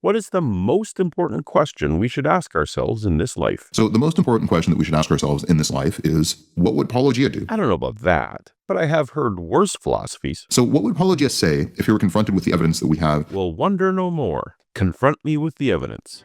What is the most important question we should ask ourselves in this life? So the most important question that we should ask ourselves in this life is, what would Paulogia do? I don't know about that, but I have heard worse philosophies. So what would Paulogia say if he were confronted with the evidence that we have? Will wonder no more. Confront me with the evidence.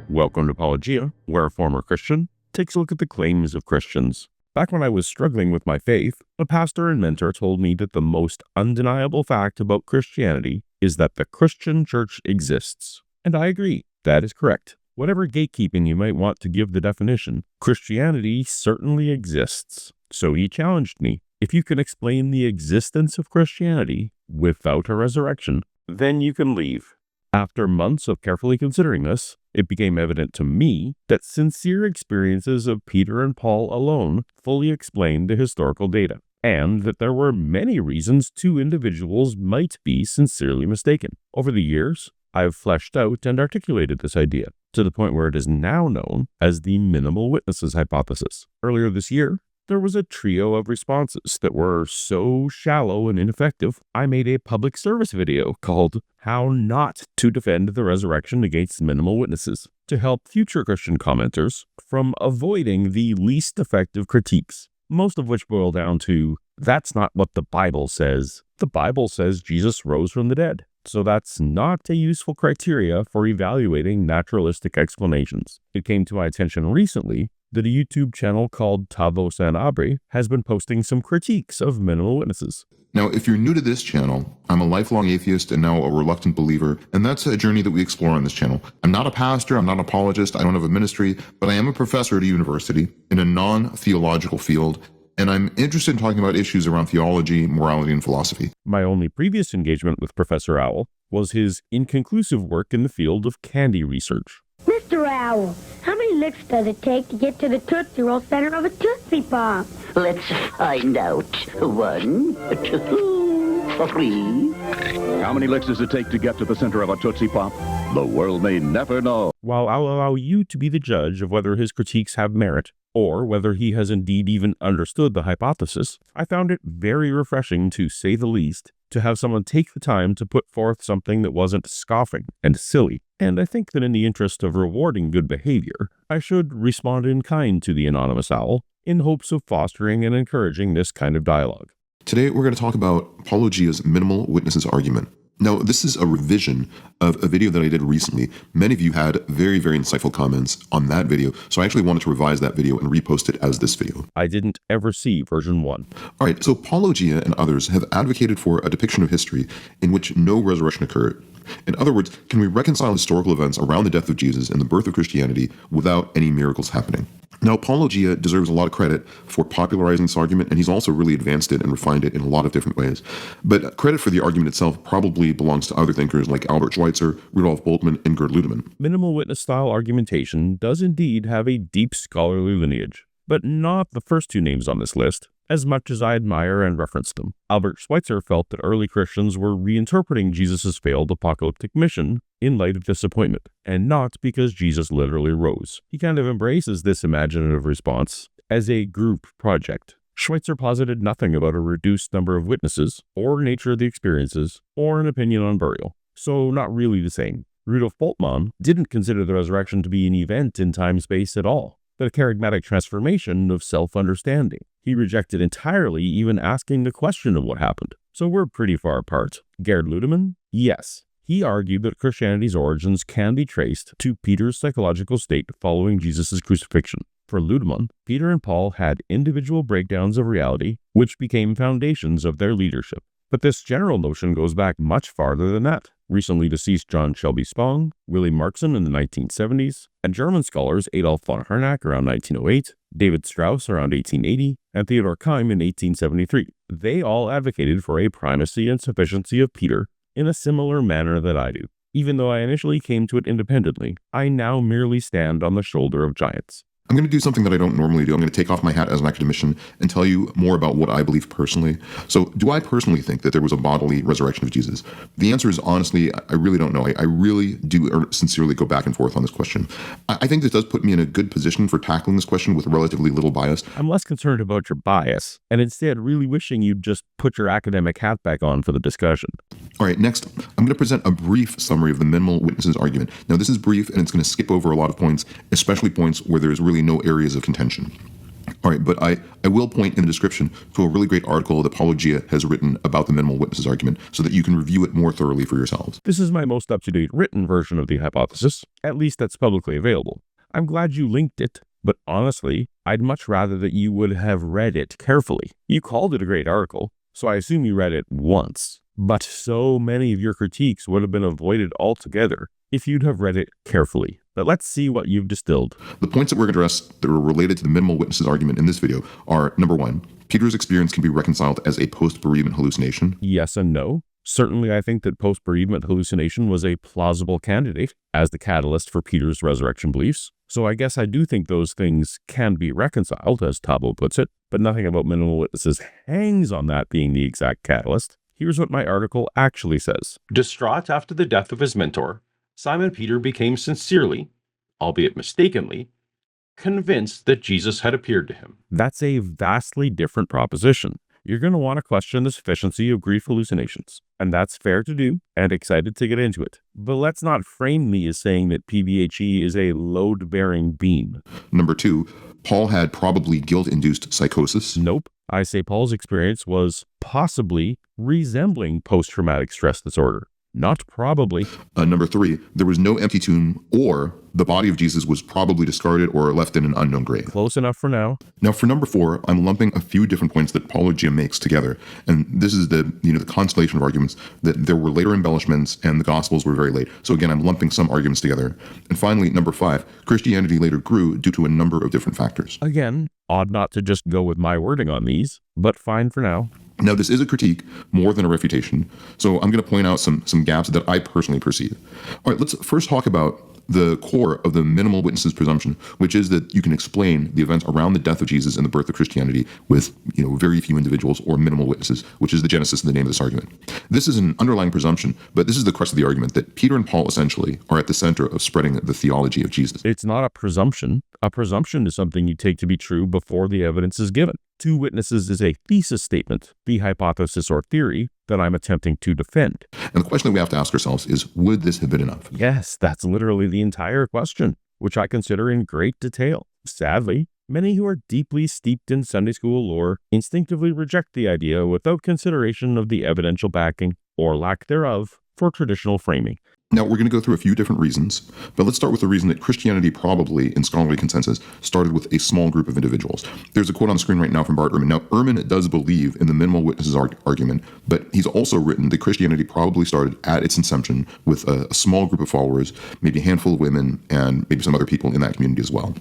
Welcome to Paulogia, where a former Christian takes a look at the claims of Christians. Back when I was struggling with my faith, a pastor and mentor told me that the most undeniable fact about Christianity is that the Christian church exists. And I agree, that is correct. Whatever gatekeeping you might want to give the definition, Christianity certainly exists. So he challenged me, if you can explain the existence of Christianity without a resurrection, then you can leave. After months of carefully considering this, it became evident to me that sincere experiences of Peter and Paul alone fully explained the historical data, and that there were many reasons two individuals might be sincerely mistaken. Over the years, I've fleshed out and articulated this idea, to the point where it is now known as the minimal witnesses hypothesis. Earlier this year, there was a trio of responses that were so shallow and ineffective, I made a public service video called How Not to Defend the Resurrection Against Minimal Witnesses, to help future Christian commenters from avoiding the least effective critiques, most of which boil down to, that's not what the Bible says. The Bible says Jesus rose from the dead. So that's not a useful criteria for evaluating naturalistic explanations. It came to my attention recently that a YouTube channel called Tavo San Abi has been posting some critiques of minimal witnesses. Now, if you're new to this channel, I'm a lifelong atheist and now a reluctant believer, and that's a journey that we explore on this channel. I'm not a pastor, I'm not an apologist, I don't have a ministry, but I am a professor at a university in a non-theological field, and I'm interested in talking about issues around theology, morality, and philosophy. My only previous engagement with Professor Owl was his inconclusive work in the field of candy research. Mr. Owl, how many licks does it take to get to the Tootsie Roll center of a Tootsie Pop? Let's find out. 1, 2, 3. How many licks does it take to get to the center of a Tootsie Pop? The world may never know. While I'll allow you to be the judge of whether his critiques have merit, or whether he has indeed even understood the hypothesis, I found it very refreshing, to say the least, to have someone take the time to put forth something that wasn't scoffing and silly. And I think that in the interest of rewarding good behavior, I should respond in kind to the anonymous owl, in hopes of fostering and encouraging this kind of dialogue. Today, we're going to talk about Paulogia's minimal witnesses argument. Now, this is a revision of a video that I did recently. Many of you had very, very insightful comments on that video, so I actually wanted to revise that video and repost it as this video. I didn't ever see version 1. All right, so Paulogia and others have advocated for a depiction of history in which no resurrection occurred. In other words, can we reconcile historical events around the death of Jesus and the birth of Christianity without any miracles happening? Now, Paulogia deserves a lot of credit for popularizing this argument, and he's also really advanced it and refined it in a lot of different ways. But credit for the argument itself probably belongs to other thinkers like Albert Schweitzer, Rudolf Bultmann, and Gerd Ludemann. Minimal witness-style argumentation does indeed have a deep scholarly lineage, but not the first two names on this list, as much as I admire and reference them. Albert Schweitzer felt that early Christians were reinterpreting Jesus' failed apocalyptic mission in light of disappointment, and not because Jesus literally rose. He kind of embraces this imaginative response as a group project. Schweitzer posited nothing about a reduced number of witnesses, or nature of the experiences, or an opinion on burial. So not really the same. Rudolf Bultmann didn't consider the resurrection to be an event in time-space at all, but a charismatic transformation of self-understanding. He rejected entirely even asking the question of what happened. So we're pretty far apart. Gerd Ludemann? Yes. He argued that Christianity's origins can be traced to Peter's psychological state following Jesus' crucifixion. For Ludemann, Peter and Paul had individual breakdowns of reality, which became foundations of their leadership. But this general notion goes back much farther than that. Recently deceased John Shelby Spong, Willy Marxson in the 1970s, and German scholars Adolf von Harnack around 1908, David Strauss around 1880, and Theodor Keim in 1873. They all advocated for a primacy and sufficiency of Peter in a similar manner that I do. Even though I initially came to it independently, I now merely stand on the shoulder of giants. I'm going to do something that I don't normally do. I'm going to take off my hat as an academician and tell you more about what I believe personally. So, do I personally think that there was a bodily resurrection of Jesus? The answer is honestly, I really don't know. I really do sincerely go back and forth on this question. I think this does put me in a good position for tackling this question with relatively little bias. I'm less concerned about your bias, and instead really wishing you'd just put your academic hat back on for the discussion. All right, next, I'm going to present a brief summary of the minimal witnesses argument. Now, this is brief, and it's going to skip over a lot of points, especially points where there's really no areas of contention. All right, but I will point in the description to a really great article that Paulogia has written about the minimal witnesses argument so that you can review it more thoroughly for yourselves. This is my most up-to-date written version of the hypothesis, at least that's publicly available. I'm glad you linked it, but honestly, I'd much rather that you would have read it carefully. You called it a great article, so I assume you read it once. But so many of your critiques would have been avoided altogether if you'd have read it carefully. But let's see what you've distilled. The points that we're going to address that are related to the minimal witnesses argument in this video are, number one, Peter's experience can be reconciled as a post-bereavement hallucination. Yes and no. Certainly, I think that post-bereavement hallucination was a plausible candidate as the catalyst for Peter's resurrection beliefs. So I guess I do think those things can be reconciled, as Tavo puts it, but nothing about minimal witnesses hangs on that being the exact catalyst. Here's what my article actually says. Distraught after the death of his mentor, Simon Peter became sincerely, albeit mistakenly, convinced that Jesus had appeared to him. That's a vastly different proposition. You're going to want to question the sufficiency of grief hallucinations, and that's fair to do, and excited to get into it. But let's not frame me as saying that PBHE is a load-bearing beam. Number two, Paul had probably guilt-induced psychosis. Nope. I say Paul's experience was possibly resembling post-traumatic stress disorder. Not probably. Number three, there was no empty tomb, or the body of Jesus was probably discarded or left in an unknown grave. Close enough for now. Now, for number four, I'm lumping a few different points that Paulogia makes together, and this is the constellation of arguments that there were later embellishments and the Gospels were very late. So again, I'm lumping some arguments together. And finally, number five, Christianity later grew due to a number of different factors. Again, odd not to just go with my wording on these, but fine for now. Now, this is a critique more than a refutation, so I'm going to point out some gaps that I personally perceive. All right, let's first talk about the core of the minimal witnesses presumption, which is that you can explain the events around the death of Jesus and the birth of Christianity with, very few individuals or minimal witnesses, which is the genesis of the name of this argument. This is an underlying presumption, but this is the crux of the argument that Peter and Paul essentially are at the center of spreading the theology of Jesus. It's not a presumption. A presumption is something you take to be true before the evidence is given. Two witnesses is a thesis statement, the hypothesis or theory that I'm attempting to defend. And the question that we have to ask ourselves is, would this have been enough? Yes, that's literally the entire question, which I consider in great detail. Sadly, many who are deeply steeped in Sunday school lore instinctively reject the idea without consideration of the evidential backing, or lack thereof, for traditional framing. Now, we're going to go through a few different reasons, but let's start with the reason that Christianity probably, in scholarly consensus, started with a small group of individuals. There's a quote on the screen right now from Bart Ehrman. Now, Ehrman does believe in the minimal witnesses argument, but he's also written that Christianity probably started at its inception with a small group of followers, maybe a handful of women, and maybe some other people in that community as well.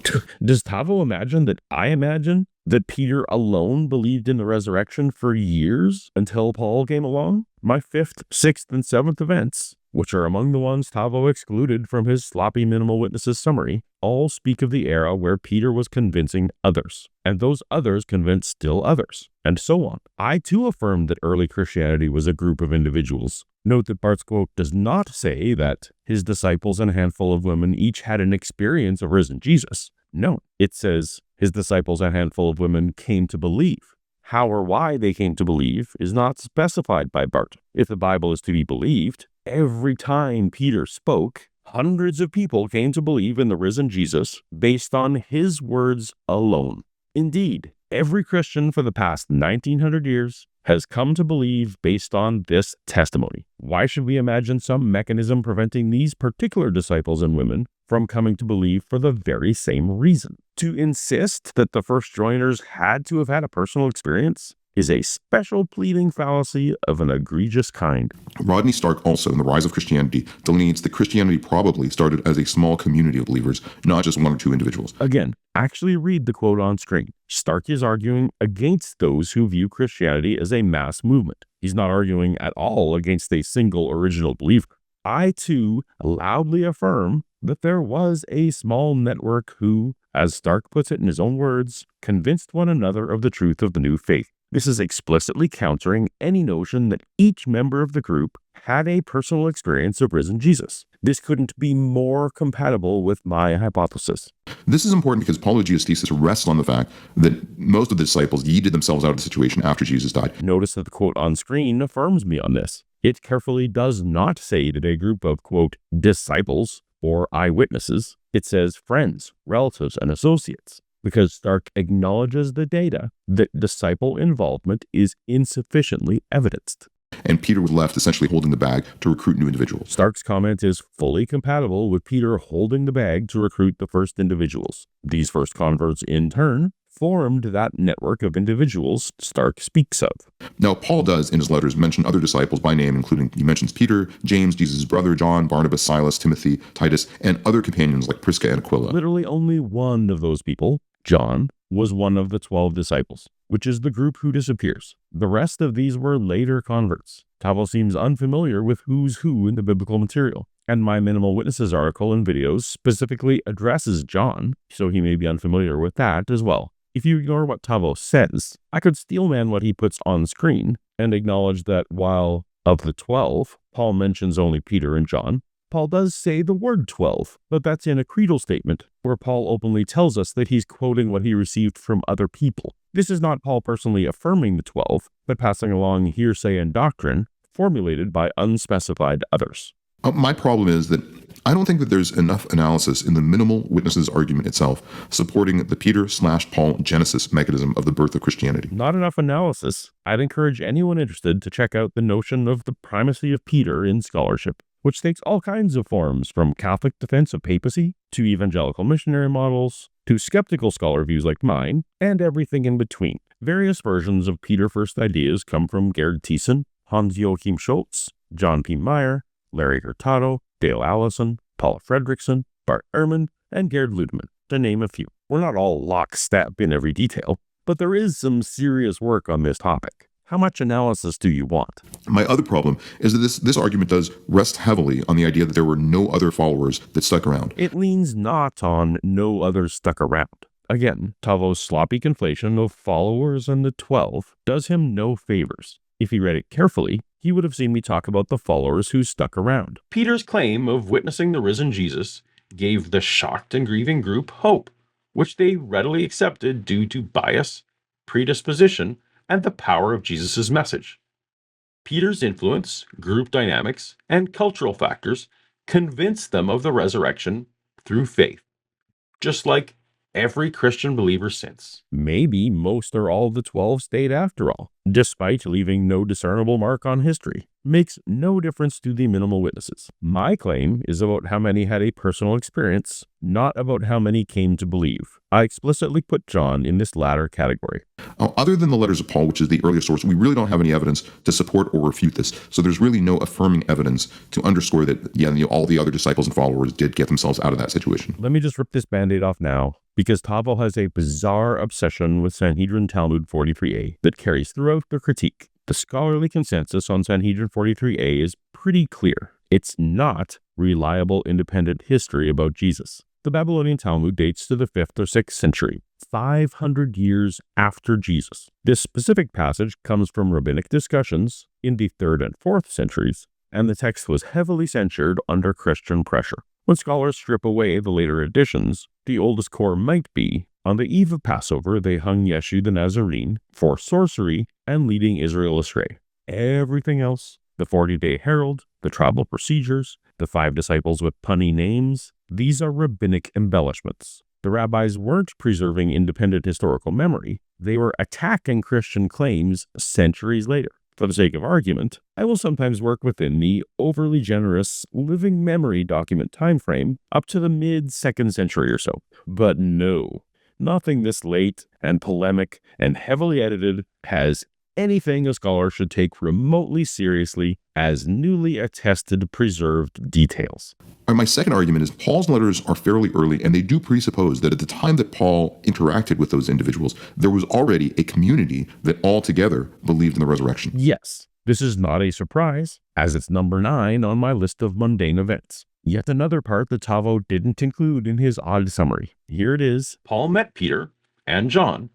Does Tavo imagine that I imagine that Peter alone believed in the resurrection for years until Paul came along? My fifth, sixth, and seventh events, which are among the ones Tavo excluded from his sloppy minimal witnesses summary, all speak of the era where Peter was convincing others, and those others convinced still others, and so on. I too affirm that early Christianity was a group of individuals. Note that Bart's quote does not say that his disciples and a handful of women each had an experience of risen Jesus. No, it says his disciples and a handful of women came to believe. How or why they came to believe is not specified by Bart. If the Bible is to be believed, every time Peter spoke, hundreds of people came to believe in the risen Jesus based on his words alone. Indeed, every Christian for the past 1900 years has come to believe based on this testimony. Why should we imagine some mechanism preventing these particular disciples and women from coming to believe for the very same reason? To insist that the first joiners had to have had a personal experience is a special pleading fallacy of an egregious kind. Rodney Stark also, in The Rise of Christianity, delineates that Christianity probably started as a small community of believers, not just one or two individuals. Again, actually read the quote on screen. Stark is arguing against those who view Christianity as a mass movement. He's not arguing at all against a single original believer. I, too, loudly affirm that there was a small network who, as Stark puts it in his own words, convinced one another of the truth of the new faith. This is explicitly countering any notion that each member of the group had a personal experience of risen Jesus. This couldn't be more compatible with my hypothesis. This is important because Paulogia's thesis rests on the fact that most of the disciples yeeted themselves out of the situation after Jesus died. Notice that the quote on screen affirms me on this. It carefully does not say that a group of, quote, disciples or eyewitnesses. It says friends, relatives, and associates, because Stark acknowledges the data that disciple involvement is insufficiently evidenced. And Peter was left essentially holding the bag to recruit new individuals. Stark's comment is fully compatible with Peter holding the bag to recruit the first individuals. These first converts, in turn, formed that network of individuals Stark speaks of. Now, Paul does, in his letters, mention other disciples by name, including he mentions Peter, James, Jesus' brother, John, Barnabas, Silas, Timothy, Titus, and other companions like Prisca and Aquila. Literally only one of those people, John, was one of the 12 disciples, which is the group who disappears. The rest of these were later converts. Tavo seems unfamiliar with who's who in the biblical material, and my Minimal Witnesses article and videos specifically addresses John, so he may be unfamiliar with that as well. If you ignore what Tavo says, I could steelman what he puts on screen and acknowledge that while of the 12, Paul mentions only Peter and John, Paul does say the word 12, but that's in a creedal statement where Paul openly tells us that he's quoting what he received from other people. This is not Paul personally affirming the 12, but passing along hearsay and doctrine formulated by unspecified others. My problem is that I don't think that there's enough analysis in the Minimal Witnesses argument itself supporting the Peter/Paul genesis mechanism of the birth of Christianity. Not enough analysis. I'd encourage anyone interested to check out the notion of the primacy of Peter in scholarship, which takes all kinds of forms, from Catholic defense of papacy, to evangelical missionary models, to skeptical scholar views like mine, and everything in between. Various versions of Peter First ideas come from Gerd Thiessen, Hans-Joachim Schultz, John P. Meyer, Larry Hurtado, Dale Allison, Paula Fredrickson, Bart Ehrman, and Gerd Ludemann, to name a few. We're not all lockstep in every detail, but there is some serious work on this topic. How much analysis do you want? My other problem is that this argument does rest heavily on the idea that there were no other followers that stuck around. It leans not on no others stuck around. Again, Tavo's sloppy conflation of followers and the 12 does him no favors. If he read it carefully, he would have seen me talk about the followers who stuck around. Peter's claim of witnessing the risen Jesus gave the shocked and grieving group hope, which they readily accepted due to bias, predisposition, and the power of Jesus' message. Peter's influence, group dynamics, and cultural factors convinced them of the resurrection through faith, just like every Christian believer since. Maybe most or all of the 12 stayed after all, despite leaving no discernible mark on history. Makes no difference to the Minimal Witnesses. My claim is about how many had a personal experience, not about how many came to believe. I explicitly put John in this latter category. Other than the letters of Paul, which is the earliest source, we really don't have any evidence to support or refute this. So there's really no affirming evidence to underscore that, all the other disciples and followers did get themselves out of that situation. Let me just rip this Band-Aid off now, because Tavo has a bizarre obsession with Sanhedrin Talmud 43a that carries throughout the critique. The scholarly consensus on Sanhedrin 43a is pretty clear. It's not reliable independent history about Jesus. The Babylonian Talmud dates to the 5th or 6th century, 500 years after Jesus. This specific passage comes from rabbinic discussions in the 3rd and 4th centuries, and the text was heavily censured under Christian pressure. When scholars strip away the later additions, the oldest core might be, on the eve of Passover, they hung Yeshu the Nazarene for sorcery and leading Israel astray. Everything else, the 40-day herald, the tribal procedures, the 5 disciples with punny names, these are rabbinic embellishments. The rabbis weren't preserving independent historical memory. They were attacking Christian claims centuries later. For the sake of argument, I will sometimes work within the overly generous living memory document timeframe up to the mid-2nd century or so. But no, nothing this late and polemic and heavily edited has anything a scholar should take remotely seriously as newly attested preserved details. My second argument is Paul's letters are fairly early, and they do presuppose that at the time that Paul interacted with those individuals, there was already a community that all together believed in the resurrection. Yes, this is not a surprise, as it's number 9 on my list of mundane events. Yet another part that Tavo didn't include in his odd summary. Here it is. Paul met Peter and John,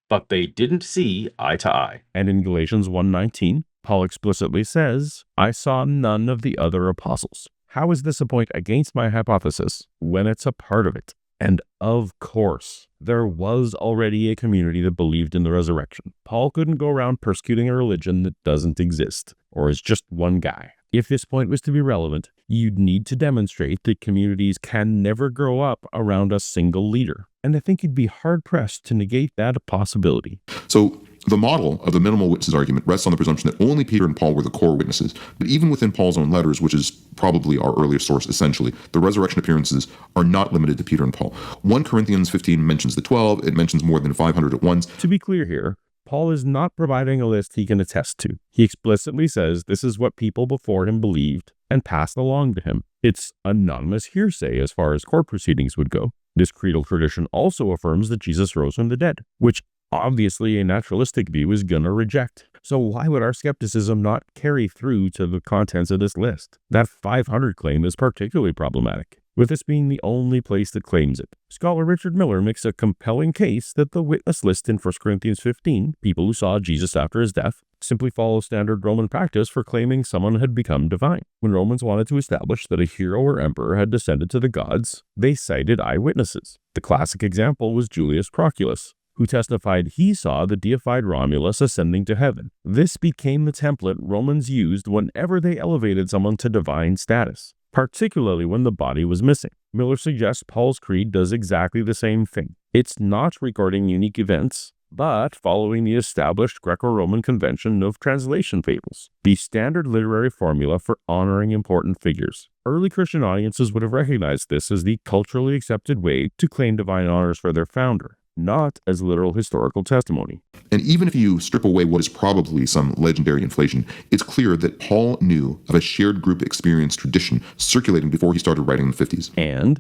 but they didn't see eye to eye. And in Galatians 1:19, Paul explicitly says, I saw none of the other apostles. How is this a point against my hypothesis when it's a part of it? And of course, there was already a community that believed in the resurrection. Paul couldn't go around persecuting a religion that doesn't exist, or is just one guy. If this point was to be relevant, you'd need to demonstrate that communities can never grow up around a single leader. And I think you'd be hard-pressed to negate that possibility. So the model of the minimal witnesses argument rests on the presumption that only Peter and Paul were the core witnesses. But even within Paul's own letters, which is probably our earliest source essentially, the resurrection appearances are not limited to Peter and Paul. 1 Corinthians 15 mentions the 12. It mentions more than 500 at once. To be clear here, Paul is not providing a list he can attest to. He explicitly says this is what people before him believed and passed along to him. It's anonymous hearsay as far as court proceedings would go. This creedal tradition also affirms that Jesus rose from the dead, which obviously a naturalistic view is gonna reject. So why would our skepticism not carry through to the contents of this list? That 500 claim is particularly problematic, with this being the only place that claims it. Scholar Richard Miller makes a compelling case that the witness list in 1 Corinthians 15, people who saw Jesus after his death, simply follows standard Roman practice for claiming someone had become divine. When Romans wanted to establish that a hero or emperor had descended to the gods, they cited eyewitnesses. The classic example was Julius Proculus, who testified he saw the deified Romulus ascending to heaven. This became the template Romans used whenever they elevated someone to divine status, particularly when the body was missing. Miller suggests Paul's creed does exactly the same thing. It's not recording unique events, but following the established Greco-Roman convention of translation fables, the standard literary formula for honoring important figures. Early Christian audiences would have recognized this as the culturally accepted way to claim divine honors for their founder, not as literal historical testimony. And even if you strip away what is probably some legendary inflation, it's clear that Paul knew of a shared group experience tradition circulating before he started writing in the 50s. And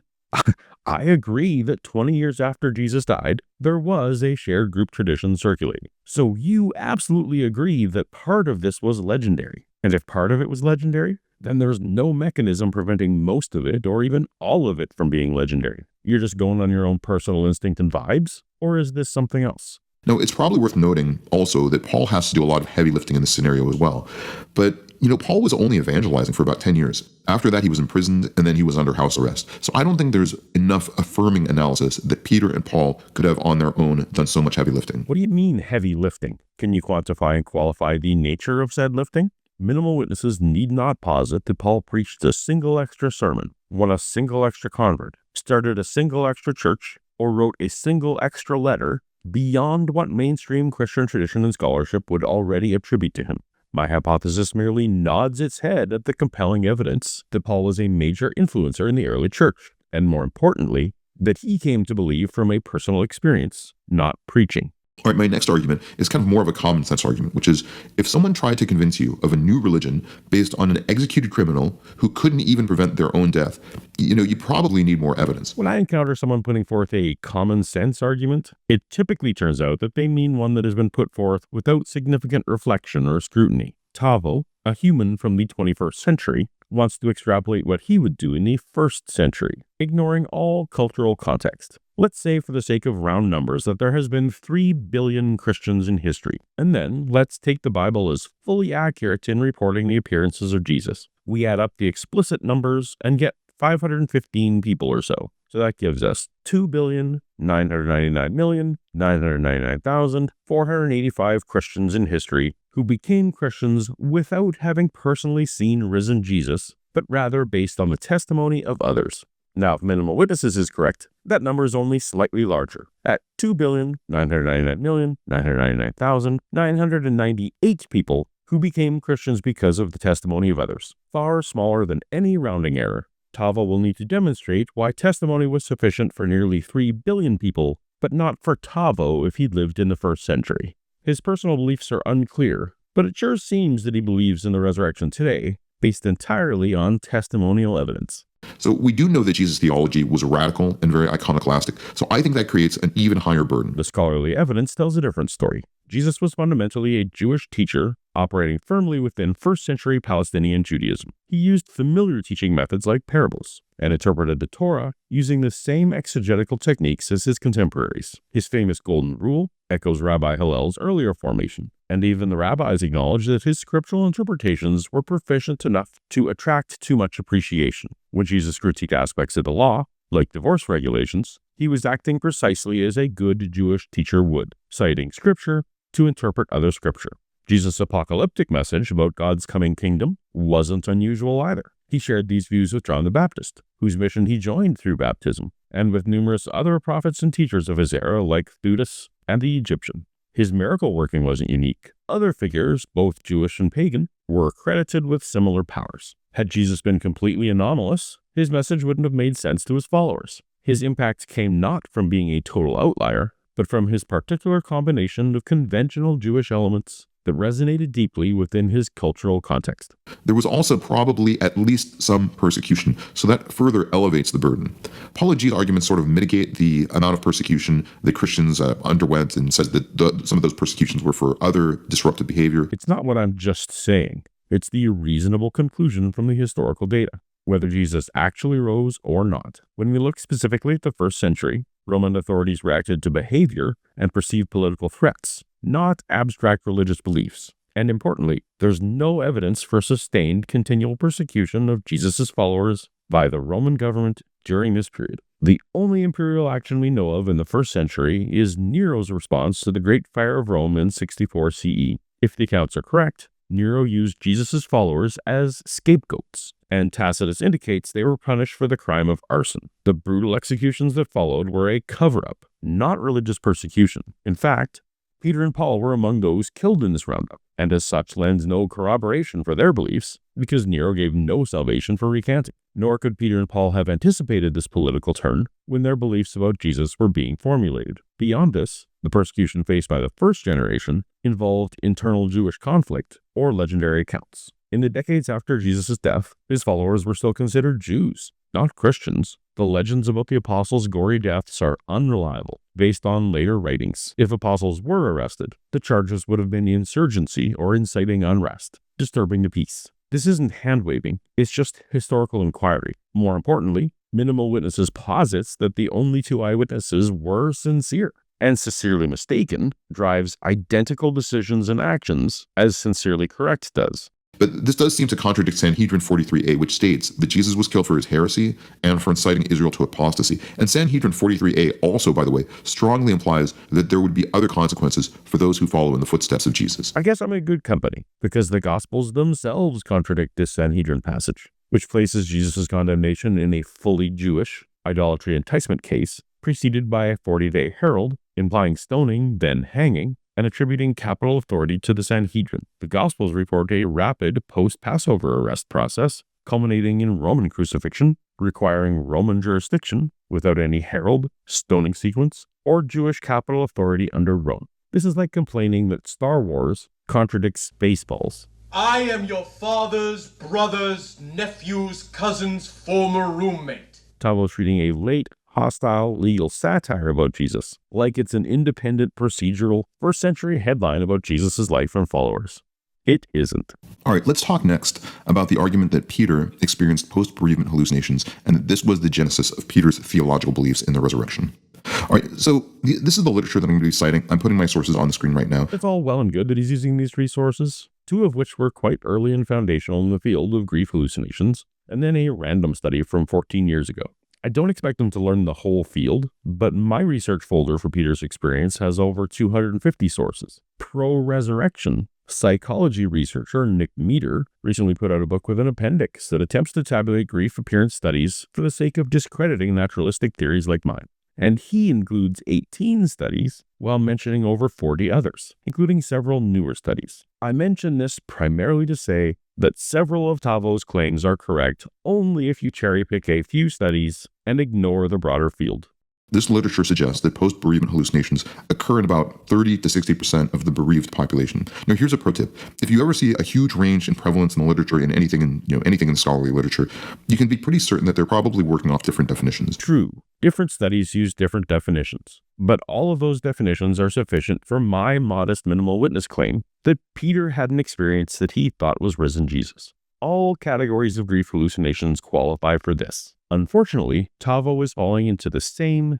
I agree that 20 years after Jesus died, there was a shared group tradition circulating. So you absolutely agree that part of this was legendary. And if part of it was legendary, then there's no mechanism preventing most of it or even all of it from being legendary. You're just going on your own personal instinct and vibes? Or is this something else? Now, it's probably worth noting also that Paul has to do a lot of heavy lifting in this scenario as well. But, Paul was only evangelizing for about 10 years. After that, he was imprisoned, and then he was under house arrest. So I don't think there's enough affirming analysis that Peter and Paul could have on their own done so much heavy lifting. What do you mean heavy lifting? Can you quantify and qualify the nature of said lifting? Minimal witnesses need not posit that Paul preached a single extra sermon, won a single extra convert, started a single extra church, or wrote a single extra letter beyond what mainstream Christian tradition and scholarship would already attribute to him. My hypothesis merely nods its head at the compelling evidence that Paul was a major influencer in the early church, and more importantly, that he came to believe from a personal experience, not preaching. All right, my next argument is kind of more of a common sense argument, which is if someone tried to convince you of a new religion based on an executed criminal who couldn't even prevent their own death, you probably need more evidence. When I encounter someone putting forth a common sense argument, it typically turns out that they mean one that has been put forth without significant reflection or scrutiny. Tavo, a human from the 21st century, wants to extrapolate what he would do in the 1st century, ignoring all cultural context. Let's say for the sake of round numbers that there has been 3 billion Christians in history, and then let's take the Bible as fully accurate in reporting the appearances of Jesus. We add up the explicit numbers and get 515 people or so. So that gives us 2,999,999,485 Christians in history who became Christians without having personally seen risen Jesus, but rather based on the testimony of others. Now, if minimal witnesses is correct, that number is only slightly larger, at 2,999,999,998 people who became Christians because of the testimony of others, far smaller than any rounding error. Tavo will need to demonstrate why testimony was sufficient for nearly 3 billion people, but not for Tavo if he'd lived in the 1st century. His personal beliefs are unclear, but it sure seems that he believes in the resurrection today, based entirely on testimonial evidence. So we do know that Jesus' theology was radical and very iconoclastic, so I think that creates an even higher burden. The scholarly evidence tells a different story. Jesus was fundamentally a Jewish teacher operating firmly within first-century Palestinian Judaism. He used familiar teaching methods like parables and interpreted the Torah using the same exegetical techniques as his contemporaries. His famous Golden Rule echoes Rabbi Hillel's earlier formation, and even the rabbis acknowledged that his scriptural interpretations were proficient enough to attract too much appreciation. When Jesus critiqued aspects of the law, like divorce regulations, he was acting precisely as a good Jewish teacher would, citing scripture to interpret other scripture. Jesus' apocalyptic message about God's coming kingdom wasn't unusual either. He shared these views with John the Baptist, whose mission he joined through baptism, and with numerous other prophets and teachers of his era like Theudas and the Egyptian. His miracle working wasn't unique. Other figures, both Jewish and pagan, were credited with similar powers. Had Jesus been completely anomalous, his message wouldn't have made sense to his followers. His impact came not from being a total outlier, but from his particular combination of conventional Jewish elements that resonated deeply within his cultural context. There was also probably at least some persecution, so that further elevates the burden. Paulogia's arguments sort of mitigate the amount of persecution that Christians underwent, and says that some of those persecutions were for other disruptive behavior. It's not what I'm just saying. It's the reasonable conclusion from the historical data, whether Jesus actually rose or not. When we look specifically at the first century, Roman authorities reacted to behavior and perceived political threats, not abstract religious beliefs. And importantly, there's no evidence for sustained continual persecution of Jesus' followers by the Roman government during this period. The only imperial action we know of in the first century is Nero's response to the Great Fire of Rome in 64 CE. If the accounts are correct, Nero used Jesus' followers as scapegoats, and Tacitus indicates they were punished for the crime of arson. The brutal executions that followed were a cover-up, not religious persecution. In fact, Peter and Paul were among those killed in this roundup, and as such lends no corroboration for their beliefs, because Nero gave no salvation for recanting. Nor could Peter and Paul have anticipated this political turn when their beliefs about Jesus were being formulated. Beyond this, the persecution faced by the first generation involved internal Jewish conflict or legendary accounts. In the decades after Jesus' death, his followers were still considered Jews, not Christians. The legends about the apostles' gory deaths are unreliable, based on later writings. If apostles were arrested, the charges would have been insurgency or inciting unrest, disturbing the peace. This isn't hand-waving, it's just historical inquiry. More importantly, Minimal Witnesses posits that the only two eyewitnesses were sincere, and sincerely mistaken drives identical decisions and actions as sincerely correct does. But this does seem to contradict Sanhedrin 43a, which states that Jesus was killed for his heresy and for inciting Israel to apostasy. And Sanhedrin 43a also, by the way, strongly implies that there would be other consequences for those who follow in the footsteps of Jesus. I guess I'm in good company, because the Gospels themselves contradict this Sanhedrin passage, which places Jesus' condemnation in a fully Jewish idolatry enticement case, preceded by a 40-day herald, implying stoning, then hanging, and attributing capital authority to the Sanhedrin. The Gospels report a rapid post-Passover arrest process, culminating in Roman crucifixion, requiring Roman jurisdiction without any herald, stoning sequence, or Jewish capital authority under Rome. This is like complaining that Star Wars contradicts Spaceballs. I am your father's brother's nephew's cousin's former roommate. Tavo's treating a late, hostile legal satire about Jesus, like it's an independent, procedural, first-century headline about Jesus' life and followers. It isn't. All right, let's talk next about the argument that Peter experienced post-bereavement hallucinations, and that this was the genesis of Peter's theological beliefs in the resurrection. All right, so this is the literature that I'm going to be citing. I'm putting my sources on the screen right now. It's all well and good that he's using these resources, two of which were quite early and foundational in the field of grief hallucinations, and then a random study from 14 years ago. I don't expect them to learn the whole field, but my research folder for Peter's experience has over 250 sources. Pro-resurrection psychology researcher Nick Meter recently put out a book with an appendix that attempts to tabulate grief appearance studies for the sake of discrediting naturalistic theories like mine. And he includes 18 studies while mentioning over 40 others, including several newer studies. I mention this primarily to say that several of Tavo's claims are correct only if you cherry-pick a few studies and ignore the broader field. This literature suggests that post-bereavement hallucinations occur in about 30 to 60% of the bereaved population. Now, here's a pro tip. If you ever see a huge range in prevalence in the literature in anything in scholarly literature, you can be pretty certain that they're probably working off different definitions. True. Different studies use different definitions. But all of those definitions are sufficient for my modest minimal witness claim that Peter had an experience that he thought was risen Jesus. All categories of grief hallucinations qualify for this. Unfortunately, Tavo is falling into the same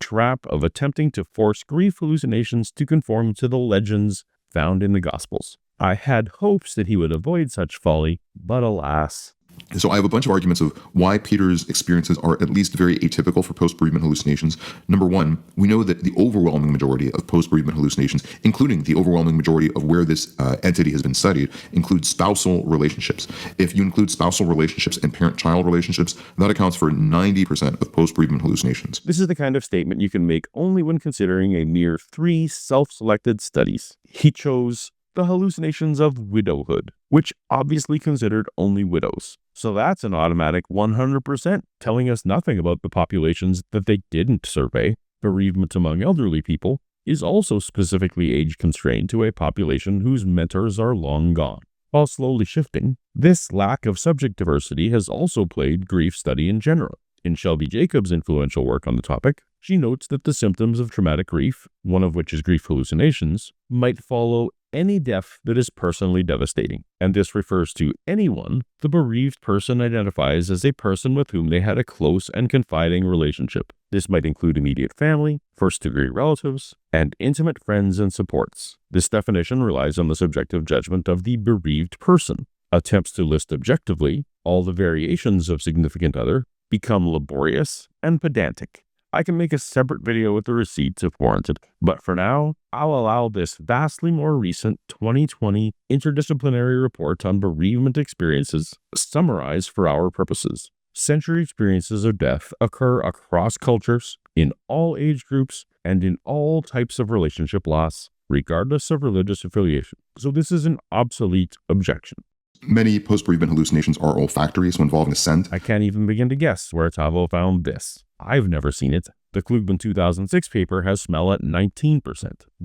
trap of attempting to force grief hallucinations to conform to the legends found in the Gospels. I had hopes that he would avoid such folly, but alas. So I have a bunch of arguments of why Peter's experiences are at least very atypical for post-bereavement hallucinations. Number one, we know that the overwhelming majority of post-bereavement hallucinations, including the overwhelming majority of where this entity has been studied, include spousal relationships. If you include spousal relationships and parent-child relationships, that accounts for 90% of post-bereavement hallucinations. This is the kind of statement you can make only when considering a mere 3 self-selected studies. He chose the hallucinations of widowhood, which obviously considered only widows. So that's an automatic 100%, telling us nothing about the populations that they didn't survey. Bereavement among elderly people is also specifically age-constrained to a population whose mentors are long gone. While slowly shifting, this lack of subject diversity has also plagued grief study in general. In Shelby Jacobs' influential work on the topic, she notes that the symptoms of traumatic grief, one of which is grief hallucinations, might follow any death that is personally devastating, and this refers to anyone the bereaved person identifies as a person with whom they had a close and confiding relationship. This might include immediate family, first-degree relatives, and intimate friends and supports. This definition relies on the subjective judgment of the bereaved person. Attempts to list objectively all the variations of significant other become laborious and pedantic. I can make a separate video with the receipts if warranted, but for now, I'll allow this vastly more recent 2020 interdisciplinary report on bereavement experiences summarized for our purposes. Sensory experiences of death occur across cultures, in all age groups, and in all types of relationship loss, regardless of religious affiliation. So this is an obsolete objection. Many post-bereavement hallucinations are olfactory, so involving a scent. I can't even begin to guess where Tavo found this. I've never seen it. The Klugman 2006 paper has smell at 19%,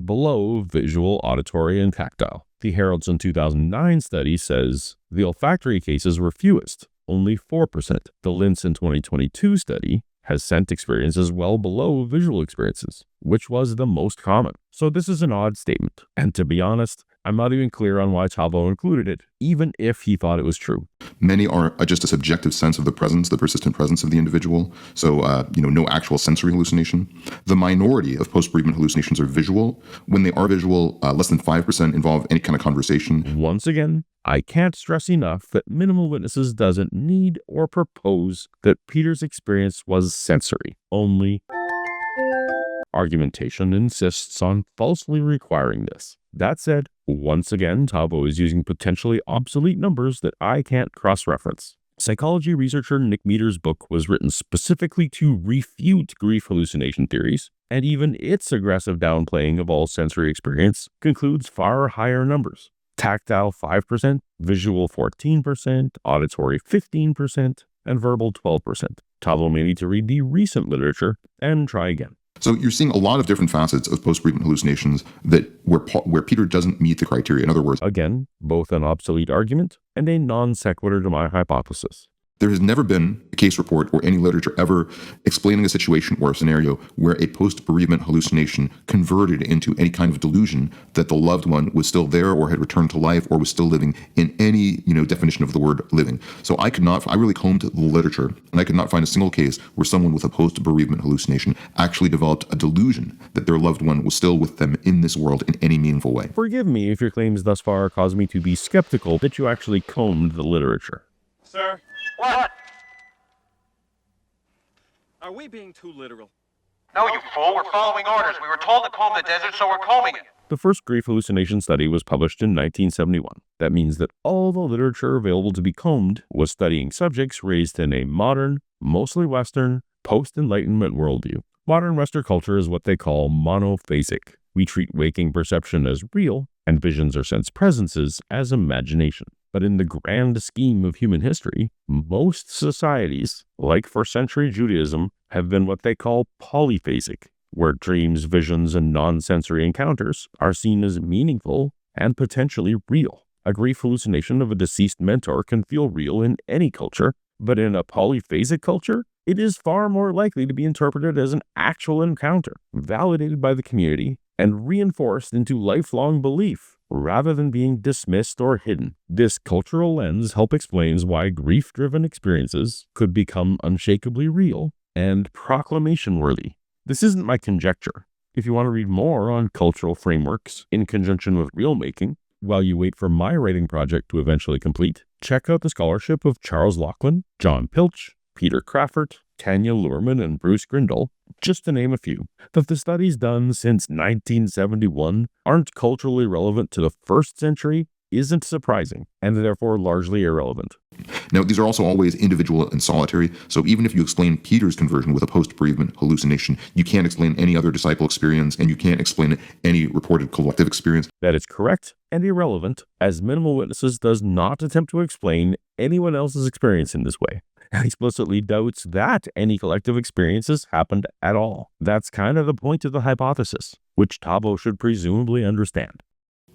below visual, auditory, and tactile. The Haraldson 2009 study says the olfactory cases were fewest, only 4%. The Linson 2022 study has scent experiences well below visual experiences, which was the most common. So this is an odd statement. And to be honest, I'm not even clear on why Tavo included it, even if he thought it was true. Many are just a subjective sense of the presence, the persistent presence of the individual. So, no actual sensory hallucination. The minority of post-bereavement hallucinations are visual. When they are visual, less than 5% involve any kind of conversation. Once again, I can't stress enough that Minimal Witnesses doesn't need or propose that Peter's experience was sensory only. Argumentation insists on falsely requiring this. That said, once again, Tavo is using potentially obsolete numbers that I can't cross-reference. Psychology researcher Nick Meter's book was written specifically to refute grief hallucination theories, and even its aggressive downplaying of all sensory experience concludes far higher numbers. Tactile 5%, visual 14%, auditory 15%, and verbal 12%. Tavo may need to read the recent literature and try again. So you're seeing a lot of different facets of post-bereavement hallucinations that where Peter doesn't meet the criteria. In other words, again, both an obsolete argument and a non sequitur to my hypothesis. There has never been a case report or any literature ever explaining a situation or a scenario where a post-bereavement hallucination converted into any kind of delusion that the loved one was still there or had returned to life or was still living in any, definition of the word living. So I really combed the literature and I could not find a single case where someone with a post-bereavement hallucination actually developed a delusion that their loved one was still with them in this world in any meaningful way. Forgive me if your claims thus far cause me to be skeptical that you actually combed the literature. Sir? What? Are we being too literal? No, you fool. We're following orders. We were told to comb the desert, so we're combing it. The first grief hallucination study was published in 1971. That means that all the literature available to be combed was studying subjects raised in a modern, mostly Western, post-Enlightenment worldview. Modern Western culture is what they call monophasic. We treat waking perception as real and visions or sense presences as imagination. But in the grand scheme of human history, most societies, like first-century Judaism, have been what they call polyphasic, where dreams, visions, and non-sensory encounters are seen as meaningful and potentially real. A grief hallucination of a deceased mentor can feel real in any culture, but in a polyphasic culture, it is far more likely to be interpreted as an actual encounter, validated by the community, and reinforced into lifelong belief, rather than being dismissed or hidden. This cultural lens helps explains why grief-driven experiences could become unshakably real and proclamation-worthy. This isn't my conjecture. If you want to read more on cultural frameworks in conjunction with reel-making, while you wait for my writing project to eventually complete, check out the scholarship of Charles Laughlin, John Pilch, Peter Crafford, Tanya Luhrmann, and Bruce Grindle, just to name a few. That the studies done since 1971 aren't culturally relevant to the first century isn't surprising, and therefore largely irrelevant. Now, these are also always individual and solitary, so even if you explain Peter's conversion with a post-bereavement hallucination, you can't explain any other disciple experience, and you can't explain any reported collective experience. That is correct and irrelevant, as Minimal Witnesses does not attempt to explain anyone else's experience in this way, and explicitly doubts that any collective experiences happened at all. That's kind of the point of the hypothesis, which Tavo should presumably understand.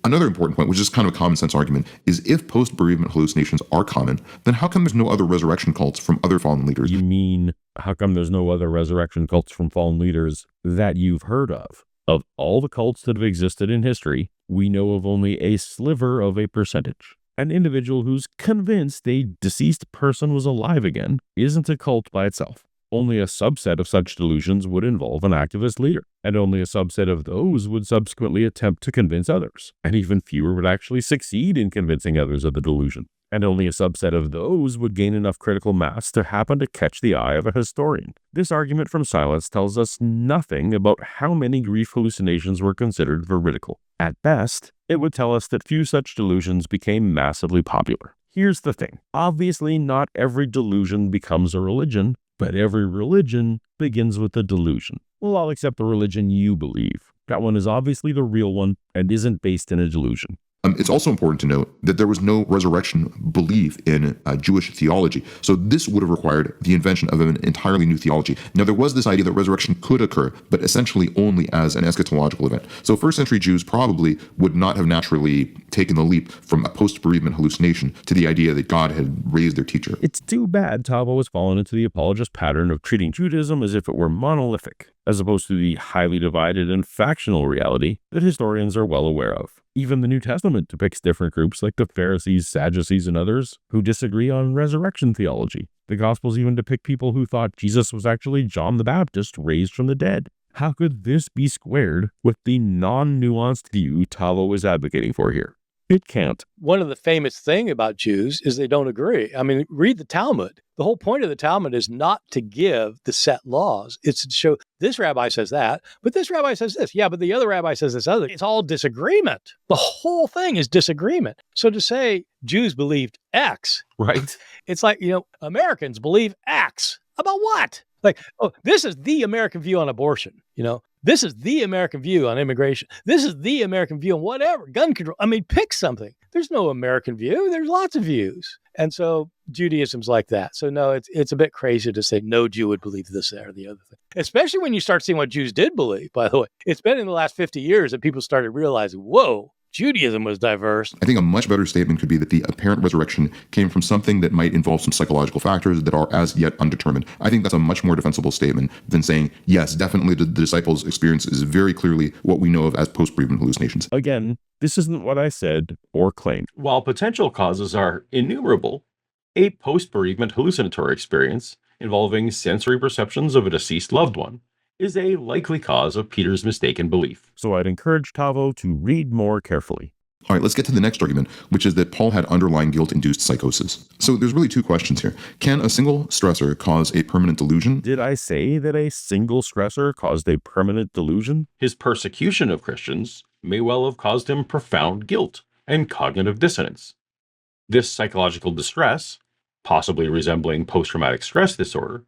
Another important point, which is kind of a common sense argument, is if post-bereavement hallucinations are common, then how come there's no other resurrection cults from other fallen leaders? You mean, how come there's no other resurrection cults from fallen leaders that you've heard of? Of all the cults that have existed in history, we know of only a sliver of a percentage. An individual who's convinced a deceased person was alive again isn't a cult by itself. Only a subset of such delusions would involve an activist leader, and only a subset of those would subsequently attempt to convince others, and even fewer would actually succeed in convincing others of the delusion. And only a subset of those would gain enough critical mass to happen to catch the eye of a historian. This argument from silence tells us nothing about how many grief hallucinations were considered veridical. At best, it would tell us that few such delusions became massively popular. Here's the thing. Obviously, not every delusion becomes a religion, but every religion begins with a delusion. Well, I'll accept the religion you believe. That one is obviously the real one and isn't based in a delusion. It's also important to note that there was no resurrection belief in Jewish theology. So this would have required the invention of an entirely new theology. Now, there was this idea that resurrection could occur, but essentially only as an eschatological event. So first century Jews probably would not have naturally taken the leap from a post-bereavement hallucination to the idea that God had raised their teacher. It's too bad Tavo has fallen into the apologist pattern of treating Judaism as if it were monolithic, as opposed to the highly divided and factional reality that historians are well aware of. Even the New Testament depicts different groups like the Pharisees, Sadducees, and others who disagree on resurrection theology. The Gospels even depict people who thought Jesus was actually John the Baptist raised from the dead. How could this be squared with the non-nuanced view Tavo is advocating for here? It can't. One of the famous things about Jews is they don't agree. I mean, read the Talmud. The whole point of the Talmud is not to give the set laws. It's to show this rabbi says that, but this rabbi says this. Yeah, but the other rabbi says this other. It's all disagreement. The whole thing is disagreement. So to say Jews believed X, Right? it's like, Americans believe X. About what? Like, oh, this is the American view on abortion, This is the American view on immigration. This is the American view on whatever, gun control. I mean, pick something. There's no American view. There's lots of views. And so Judaism's like that. So no, it's a bit crazy to say no Jew would believe this, that, or the other thing. Especially when you start seeing what Jews did believe, by the way. It's been in the last 50 years that people started realizing, whoa, Judaism was diverse. I think a much better statement could be that the apparent resurrection came from something that might involve some psychological factors that are as yet undetermined. I think that's a much more defensible statement than saying, yes, definitely the disciples' experience is very clearly what we know of as post-bereavement hallucinations. Again, this isn't what I said or claimed. While potential causes are innumerable, a post-bereavement hallucinatory experience involving sensory perceptions of a deceased loved one is a likely cause of Peter's mistaken belief. So I'd encourage Tavo to read more carefully. All right, let's get to the next argument, which is that Paul had underlying guilt-induced psychosis. So there's really two questions here. Can a single stressor cause a permanent delusion? Did I say that a single stressor caused a permanent delusion? His persecution of Christians may well have caused him profound guilt and cognitive dissonance. This psychological distress, possibly resembling post-traumatic stress disorder,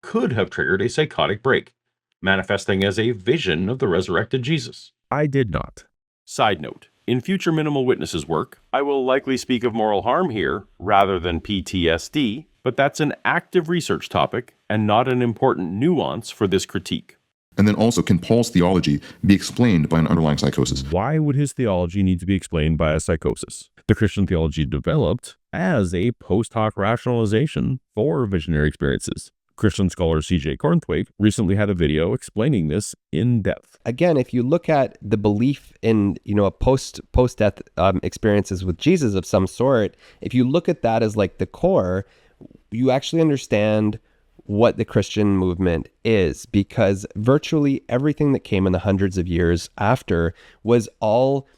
could have triggered a psychotic break, manifesting as a vision of the resurrected Jesus. I did not. Side note, in future Minimal Witnesses work, I will likely speak of moral harm here rather than PTSD, but that's an active research topic and not an important nuance for this critique. And then also, can Paul's theology be explained by an underlying psychosis? Why would his theology need to be explained by a psychosis? The Christian theology developed as a post hoc rationalization for visionary experiences. Christian scholar C.J. Cornthwaite recently had a video explaining this in depth. Again, if you look at the belief in, a post-death experiences with Jesus of some sort, if you look at that as like the core, you actually understand what the Christian movement is, because virtually everything that came in the hundreds of years after was all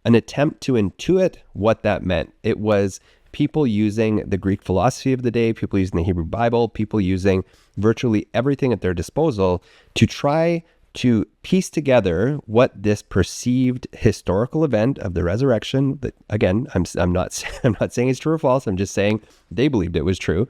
an attempt to intuit what that meant. It was people using the Greek philosophy of the day, people using the Hebrew Bible, people using virtually everything at their disposal to try to piece together what this perceived historical event of the resurrection, that again, I'm not saying it's true or false, I'm just saying they believed it was true.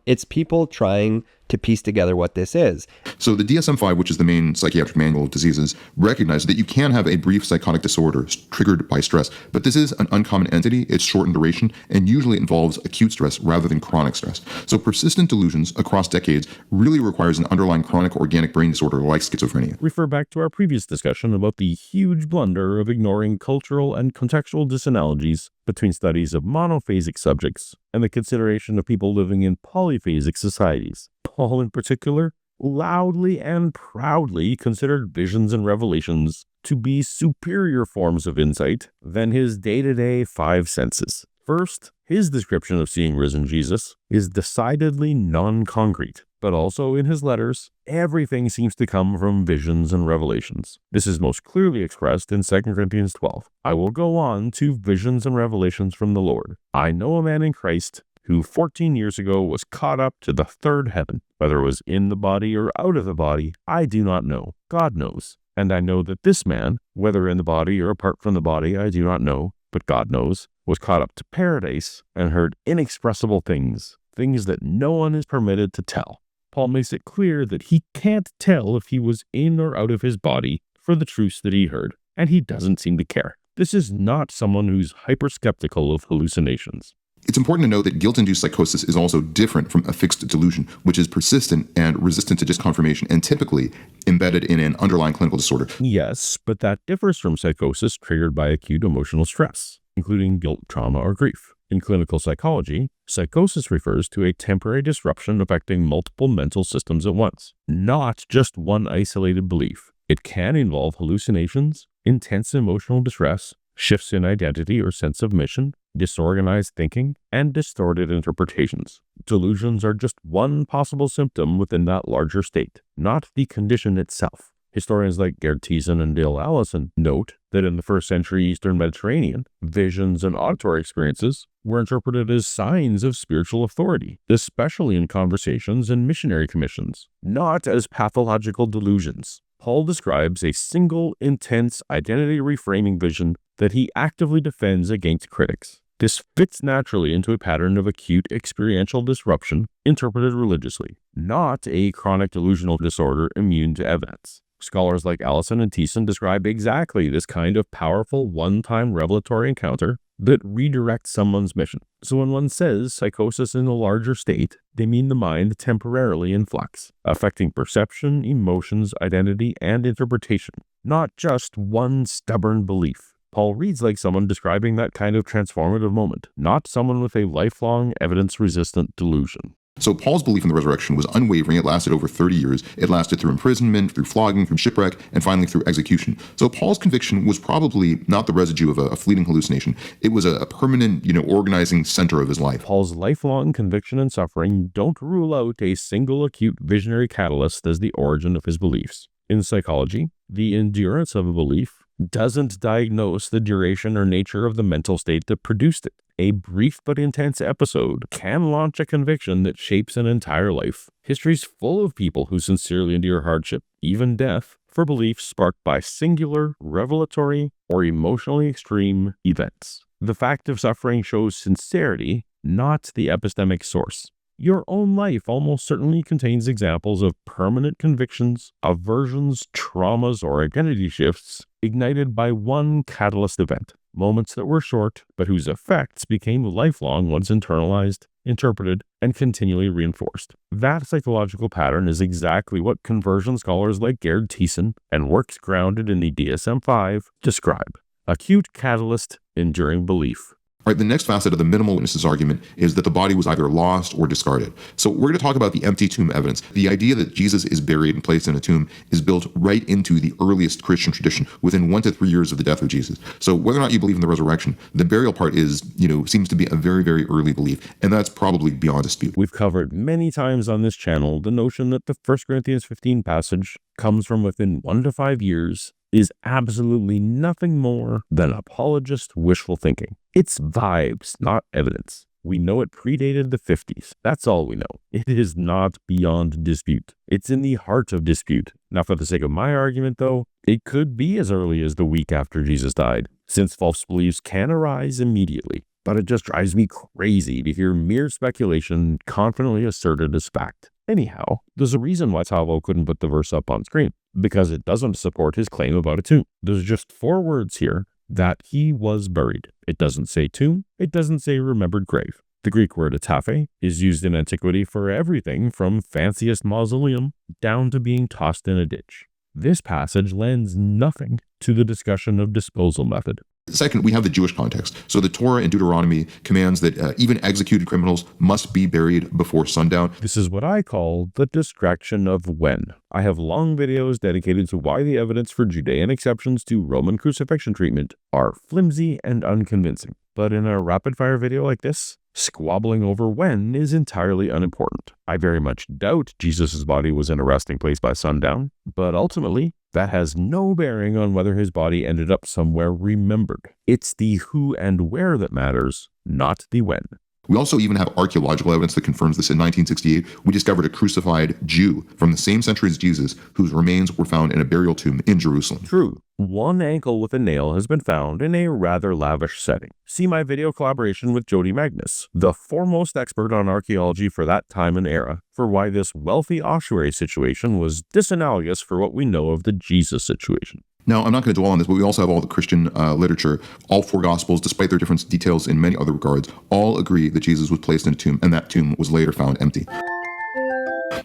It's people trying to piece together what this is. So the DSM-5, which is the main psychiatric manual of diseases, recognizes that you can have a brief psychotic disorder triggered by stress, but this is an uncommon entity, it's short in duration, and usually involves acute stress rather than chronic stress. So persistent delusions across decades really requires an underlying chronic organic brain disorder like schizophrenia. Refer back to our previous discussion about the huge blunder of ignoring cultural and contextual disanalogies between studies of monophasic subjects and the consideration of people living in polyphasic societies. Paul, in particular, loudly and proudly considered visions and revelations to be superior forms of insight than his day-to-day five senses. First, his description of seeing risen Jesus is decidedly non-concrete, but also in his letters, everything seems to come from visions and revelations. This is most clearly expressed in 2 Corinthians 12. I will go on to visions and revelations from the Lord. I know a man in Christ who 14 years ago was caught up to the third heaven. Whether it was in the body or out of the body, I do not know. God knows. And I know that this man, whether in the body or apart from the body, I do not know, but God knows, was caught up to paradise and heard inexpressible things, things that no one is permitted to tell. Paul makes it clear that he can't tell if he was in or out of his body for the truths that he heard, and he doesn't seem to care. This is not someone who's hyper-skeptical of hallucinations. It's important to note that guilt-induced psychosis is also different from a fixed delusion, which is persistent and resistant to disconfirmation and typically embedded in an underlying clinical disorder. Yes, but that differs from psychosis triggered by acute emotional stress, including guilt, trauma, or grief. In clinical psychology, psychosis refers to a temporary disruption affecting multiple mental systems at once, not just one isolated belief. It can involve hallucinations, intense emotional distress, shifts in identity or sense of mission, disorganized thinking, and distorted interpretations. Delusions are just one possible symptom within that larger state, not the condition itself. Historians like Gerd Thiessen and Dale Allison note that in the first century Eastern Mediterranean, visions and auditory experiences were interpreted as signs of spiritual authority, especially in conversations and missionary commissions, not as pathological delusions. Paul describes a single, intense, identity reframing vision that he actively defends against critics. This fits naturally into a pattern of acute experiential disruption interpreted religiously, not a chronic delusional disorder immune to evidence. Scholars like Allison and Thiessen describe exactly this kind of powerful one-time revelatory encounter that redirects someone's mission. So when one says psychosis in a larger state, they mean the mind temporarily in flux, affecting perception, emotions, identity, and interpretation, not just one stubborn belief. Paul reads like someone describing that kind of transformative moment, not someone with a lifelong, evidence-resistant delusion. So Paul's belief in the resurrection was unwavering. It lasted over 30 years. It lasted through imprisonment, through flogging, through shipwreck, and finally through execution. So Paul's conviction was probably not the residue of a fleeting hallucination. It was a permanent, organizing center of his life. Paul's lifelong conviction and suffering don't rule out a single acute visionary catalyst as the origin of his beliefs. In psychology, the endurance of a belief doesn't diagnose the duration or nature of the mental state that produced it. A brief but intense episode can launch a conviction that shapes an entire life. History's full of people who sincerely endure hardship, even death, for beliefs sparked by singular, revelatory, or emotionally extreme events. The fact of suffering shows sincerity, not the epistemic source. Your own life almost certainly contains examples of permanent convictions, aversions, traumas, or identity shifts ignited by one catalyst event. Moments that were short, but whose effects became lifelong once internalized, interpreted, and continually reinforced. That psychological pattern is exactly what conversion scholars like Gerd Thiessen and works grounded in the DSM-5 describe. Acute catalyst, enduring belief. All right, the next facet of the minimal witnesses argument is that the body was either lost or discarded. So we're going to talk about the empty tomb evidence. The idea that Jesus is buried and placed in a tomb is built right into the earliest Christian tradition within 1 to 3 years of the death of Jesus. So whether or not you believe in the resurrection, the burial part is, seems to be a very, very early belief, and that's probably beyond dispute. We've covered many times on this channel the notion that the 1 Corinthians 15 passage comes from within 1 to 5 years is absolutely nothing more than apologist wishful thinking. It's vibes, not evidence. We know it predated the 50s. That's all we know. It is not beyond dispute. It's in the heart of dispute. Now, for the sake of my argument, though, it could be as early as the week after Jesus died, since false beliefs can arise immediately. But it just drives me crazy to hear mere speculation confidently asserted as fact. Anyhow, there's a reason why Tavo couldn't put the verse up on screen, because it doesn't support his claim about a tomb. There's just 4 words here that he was buried. It doesn't say tomb. It doesn't say remembered grave. The Greek word etaphe is used in antiquity for everything from fanciest mausoleum down to being tossed in a ditch. This passage lends nothing to the discussion of disposal method. Second, we have the Jewish context. So the Torah in Deuteronomy commands that even executed criminals must be buried before sundown. This is what I call the distraction of when. I have long videos dedicated to why the evidence for Judean exceptions to Roman crucifixion treatment are flimsy and unconvincing. But in a rapid-fire video like this, squabbling over when is entirely unimportant. I very much doubt Jesus' body was in a resting place by sundown, but ultimately, that has no bearing on whether his body ended up somewhere remembered. It's the who and where that matters, not the when. We also even have archaeological evidence that confirms this. In 1968, we discovered a crucified Jew from the same century as Jesus, whose remains were found in a burial tomb in Jerusalem. True. One ankle with a nail has been found in a rather lavish setting. See my video collaboration with Jody Magnus, the foremost expert on archaeology for that time and era, for why this wealthy ossuary situation was disanalogous for what we know of the Jesus situation. Now, I'm not going to dwell on this, but we also have all the Christian literature. All 4 Gospels, despite their different details in many other regards, all agree that Jesus was placed in a tomb, and that tomb was later found empty.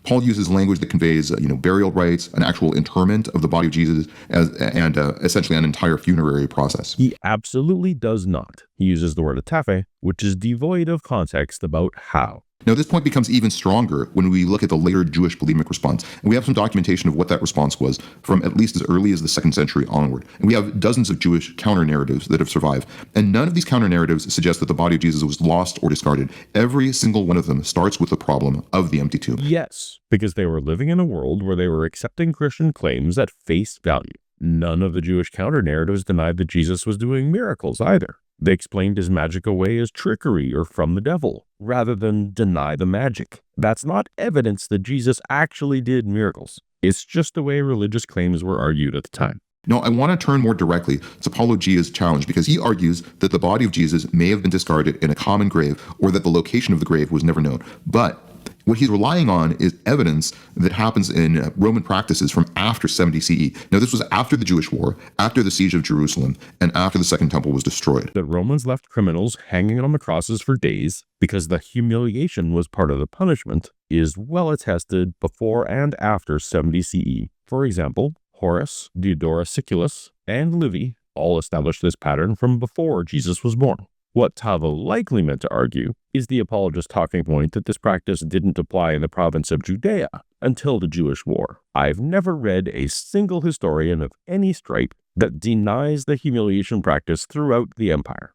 Paul uses language that conveys, burial rites, an actual interment of the body of Jesus, and essentially an entire funerary process. He absolutely does not. He uses the word etaphe, which is devoid of context about how. Now, this point becomes even stronger when we look at the later Jewish bulimic response. And we have some documentation of what that response was from at least as early as the 2nd century onward. And we have dozens of Jewish counter-narratives that have survived. And none of these counter-narratives suggest that the body of Jesus was lost or discarded. Every single one of them starts with the problem of the empty tomb. Yes, because they were living in a world where they were accepting Christian claims at face value. None of the Jewish counter-narratives denied that Jesus was doing miracles either. They explained his magic away as trickery or from the devil, rather than deny the magic. That's not evidence that Jesus actually did miracles. It's just the way religious claims were argued at the time. Now, I want to turn more directly to Paulogia's challenge, because he argues that the body of Jesus may have been discarded in a common grave, or that the location of the grave was never known. But what he's relying on is evidence that happens in Roman practices from after 70 CE. Now, this was after the Jewish War, after the siege of Jerusalem, and after the Second Temple was destroyed. That Romans left criminals hanging on the crosses for days because the humiliation was part of the punishment is well attested before and after 70 CE. For example, Horace, Diodorus Siculus, and Livy all established this pattern from before Jesus was born. What Tavo likely meant to argue is the apologist talking point that this practice didn't apply in the province of Judea until the Jewish War. I've never read a single historian of any stripe that denies the humiliation practice throughout the empire.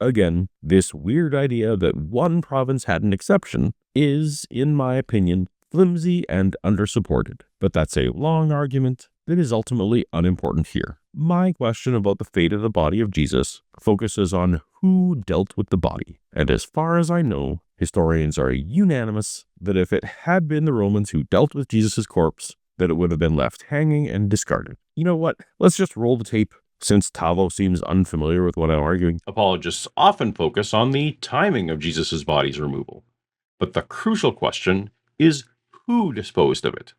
Again, this weird idea that one province had an exception is, in my opinion, flimsy and undersupported. But that's a long argument that is ultimately unimportant here. My question about the fate of the body of Jesus focuses on who dealt with the body. And as far as I know, historians are unanimous that if it had been the Romans who dealt with Jesus' corpse, that it would have been left hanging and discarded. You know what? Let's just roll the tape, since Tavo seems unfamiliar with what I'm arguing. Apologists often focus on the timing of Jesus' body's removal. But the crucial question is who disposed of it.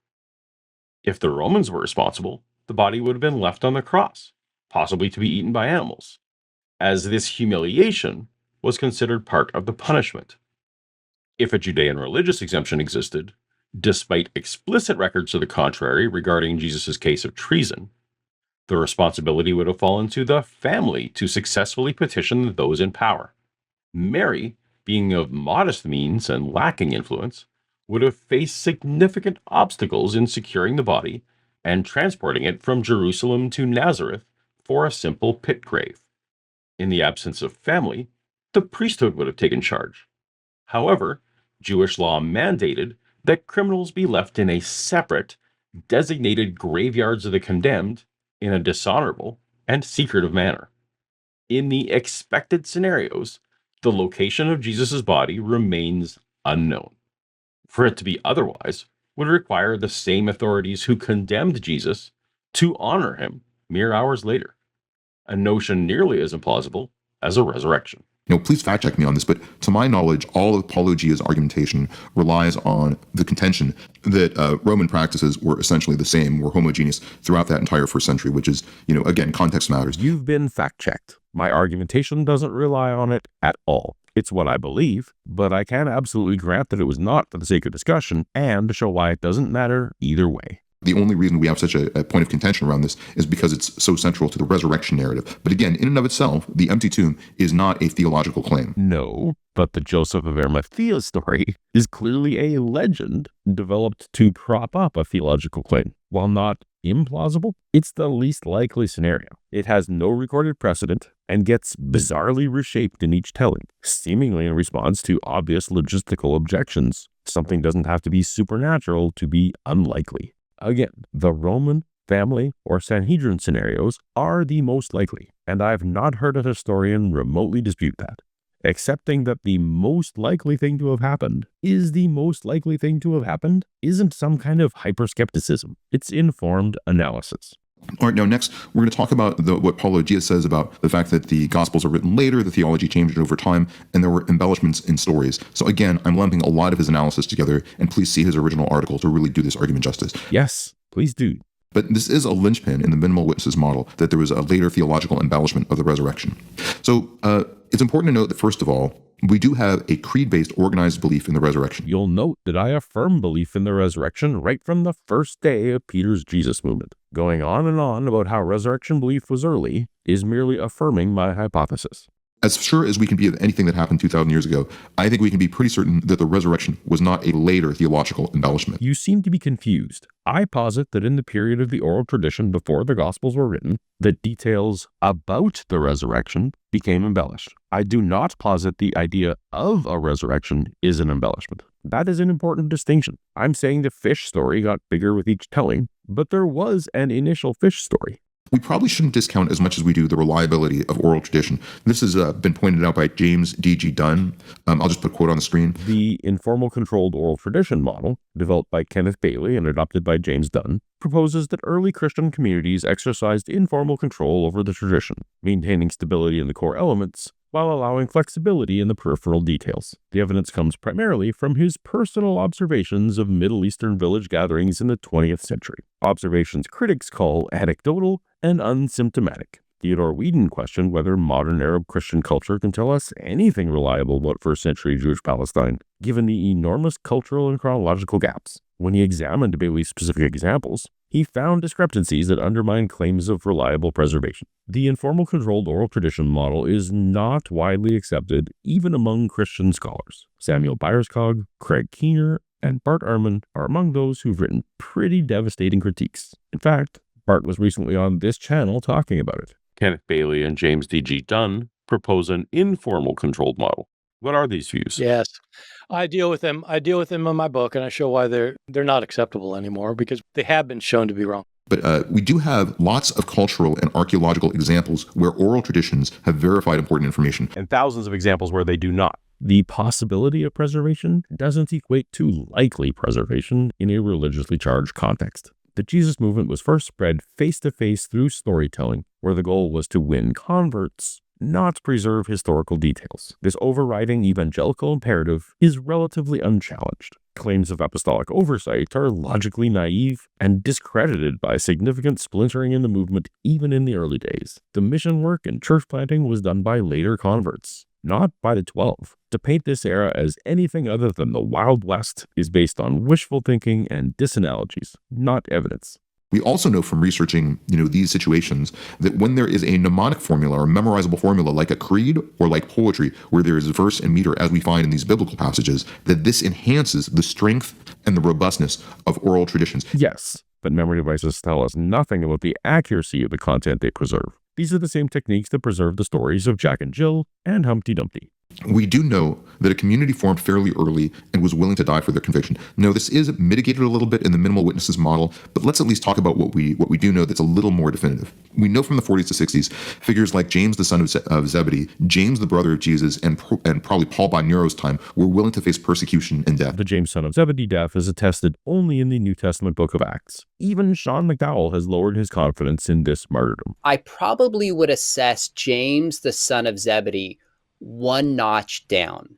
If the Romans were responsible, the body would have been left on the cross, possibly to be eaten by animals, as this humiliation was considered part of the punishment. If a Judean religious exemption existed, despite explicit records to the contrary regarding Jesus' case of treason, the responsibility would have fallen to the family to successfully petition those in power. Mary, being of modest means and lacking influence, would have faced significant obstacles in securing the body and transporting it from Jerusalem to Nazareth for a simple pit grave. In the absence of family, the priesthood would have taken charge. However, Jewish law mandated that criminals be left in a separate, designated graveyards of the condemned in a dishonorable and secretive manner. In the expected scenarios, the location of Jesus' body remains unknown. For it to be otherwise would require the same authorities who condemned Jesus to honor him mere hours later, a notion nearly as implausible as a resurrection. Please fact check me on this, but to my knowledge, all of Paulogia's argumentation relies on the contention that Roman practices were essentially the same, were homogeneous throughout that entire first century, which is, again, context matters. You've been fact checked. My argumentation doesn't rely on it at all. It's what I believe, but I can absolutely grant that it was not for the sake of discussion and to show why it doesn't matter either way. The only reason we have such a point of contention around this is because it's so central to the resurrection narrative. But again, in and of itself, the empty tomb is not a theological claim. No, but the Joseph of Arimathea story is clearly a legend developed to prop up a theological claim. While not implausible, it's the least likely scenario. It has no recorded precedent and gets bizarrely reshaped in each telling, seemingly in response to obvious logistical objections. Something doesn't have to be supernatural to be unlikely. Again, the Roman, family, or Sanhedrin scenarios are the most likely, and I've not heard a historian remotely dispute that, accepting that the most likely thing to have happened is the most likely thing to have happened isn't some kind of hyperskepticism. It's informed analysis. All right, now next, we're going to talk about what Paulogia says about the fact that the Gospels are written later, the theology changed over time, and there were embellishments in stories. So again, I'm lumping a lot of his analysis together, and please see his original article to really do this argument justice. Yes, please do. But this is a linchpin in the minimal witnesses model, that there was a later theological embellishment of the resurrection. So it's important to note that, first of all, we do have a creed-based organized belief in the resurrection. You'll note that I affirm belief in the resurrection right from the first day of Peter's Jesus movement. Going on and on about how resurrection belief was early is merely affirming my hypothesis. As sure as we can be of anything that happened 2,000 years ago, I think we can be pretty certain that the resurrection was not a later theological embellishment. You seem to be confused. I posit that in the period of the oral tradition before the Gospels were written, the details about the resurrection became embellished. I do not posit the idea of a resurrection is an embellishment. That is an important distinction. I'm saying the fish story got bigger with each telling, but there was an initial fish story. We probably shouldn't discount as much as we do the reliability of oral tradition. This has been pointed out by James D.G. Dunn. I'll just put a quote on the screen. The informal controlled oral tradition model, developed by Kenneth Bailey and adopted by James Dunn, proposes that early Christian communities exercised informal control over the tradition, maintaining stability in the core elements while allowing flexibility in the peripheral details. The evidence comes primarily from his personal observations of Middle Eastern village gatherings in the 20th century, observations critics call anecdotal and unsymptomatic. Theodore Whedon questioned whether modern Arab Christian culture can tell us anything reliable about first century Jewish Palestine, given the enormous cultural and chronological gaps. When he examined Bailey's specific examples, he found discrepancies that undermine claims of reliable preservation. The informal controlled oral tradition model is not widely accepted even among Christian scholars. Samuel Bierskog, Craig Keener, and Bart Ehrman are among those who've written pretty devastating critiques. In fact, Bart was recently on this channel talking about it. Kenneth Bailey and James D.G. Dunn propose an informal controlled model. What are these views? Yes, I deal with them. I deal with them in my book, and I show why they're not acceptable anymore because they have been shown to be wrong. But we do have lots of cultural and archaeological examples where oral traditions have verified important information. And thousands of examples where they do not. The possibility of preservation doesn't equate to likely preservation in a religiously charged context. The Jesus movement was first spread face-to-face through storytelling, where the goal was to win converts, not preserve historical details. This overriding evangelical imperative is relatively unchallenged. Claims of apostolic oversight are logically naive and discredited by significant splintering in the movement even in the early days. The mission work and church planting was done by later converts, not by the 12. To paint this era as anything other than the Wild West is based on wishful thinking and disanalogies, not evidence. We also know from researching, these situations that when there is a mnemonic formula or memorizable formula like a creed or like poetry, where there is verse and meter, as we find in these biblical passages, that this enhances the strength and the robustness of oral traditions. Yes, but memory devices tell us nothing about the accuracy of the content they preserve. These are the same techniques that preserve the stories of Jack and Jill and Humpty Dumpty. We do know that a community formed fairly early and was willing to die for their conviction. Now, this is mitigated a little bit in the minimal witnesses model, but let's at least talk about what we do know that's a little more definitive. We know from the 40s to 60s, figures like James the son of Zebedee, James the brother of Jesus, and probably Paul by Nero's time were willing to face persecution and death. The James son of Zebedee death is attested only in the New Testament book of Acts. Even Sean McDowell has lowered his confidence in this martyrdom. I probably would assess James the son of Zebedee one notch down.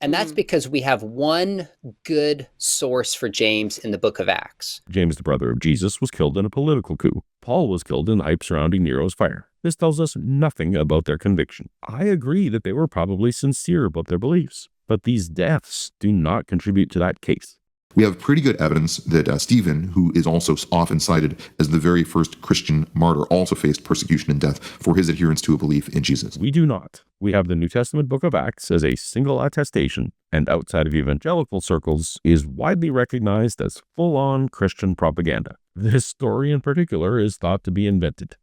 And that's because we have one good source for James in the book of Acts. James, the brother of Jesus, was killed in a political coup. Paul was killed in the hype surrounding Nero's fire. This tells us nothing about their conviction. I agree that they were probably sincere about their beliefs, but these deaths do not contribute to that case. We have pretty good evidence that Stephen, who is also often cited as the very first Christian martyr, also faced persecution and death for his adherence to a belief in Jesus. We do not. We have the New Testament book of Acts as a single attestation, and outside of evangelical circles is widely recognized as full-on Christian propaganda. This story in particular is thought to be invented.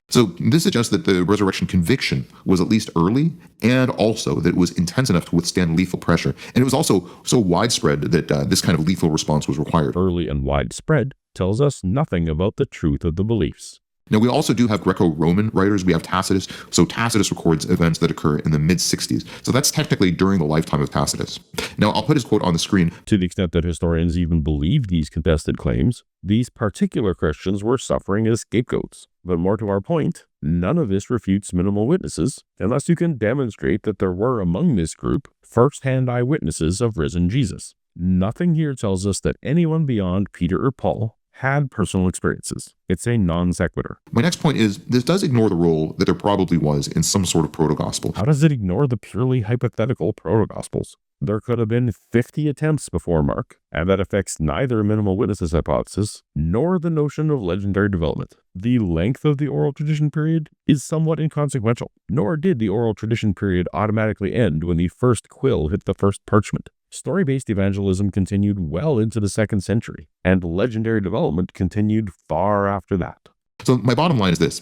So this suggests that the resurrection conviction was at least early, and also that it was intense enough to withstand lethal pressure. And it was also so widespread that this kind of lethal response was required. Early and widespread tells us nothing about the truth of the beliefs. Now, we also do have Greco-Roman writers. We have Tacitus. So Tacitus records events that occur in the mid-60s. So that's technically during the lifetime of Tacitus. Now, I'll put his quote on the screen. To the extent that historians even believe these contested claims, these particular Christians were suffering as scapegoats. But more to our point, none of this refutes minimal witnesses, unless you can demonstrate that there were among this group first-hand eyewitnesses of risen Jesus. Nothing here tells us that anyone beyond Peter or Paul had personal experiences. It's a non sequitur. My next point is, this does ignore the role that there probably was in some sort of proto-gospel. How does it ignore the purely hypothetical proto-gospels? There could have been 50 attempts before Mark, and that affects neither minimal witnesses hypothesis nor the notion of legendary development. The length of the oral tradition period is somewhat inconsequential, nor did the oral tradition period automatically end when the first quill hit the first parchment. Story-based evangelism continued well into the 2nd century, and legendary development continued far after that. So my bottom line is this.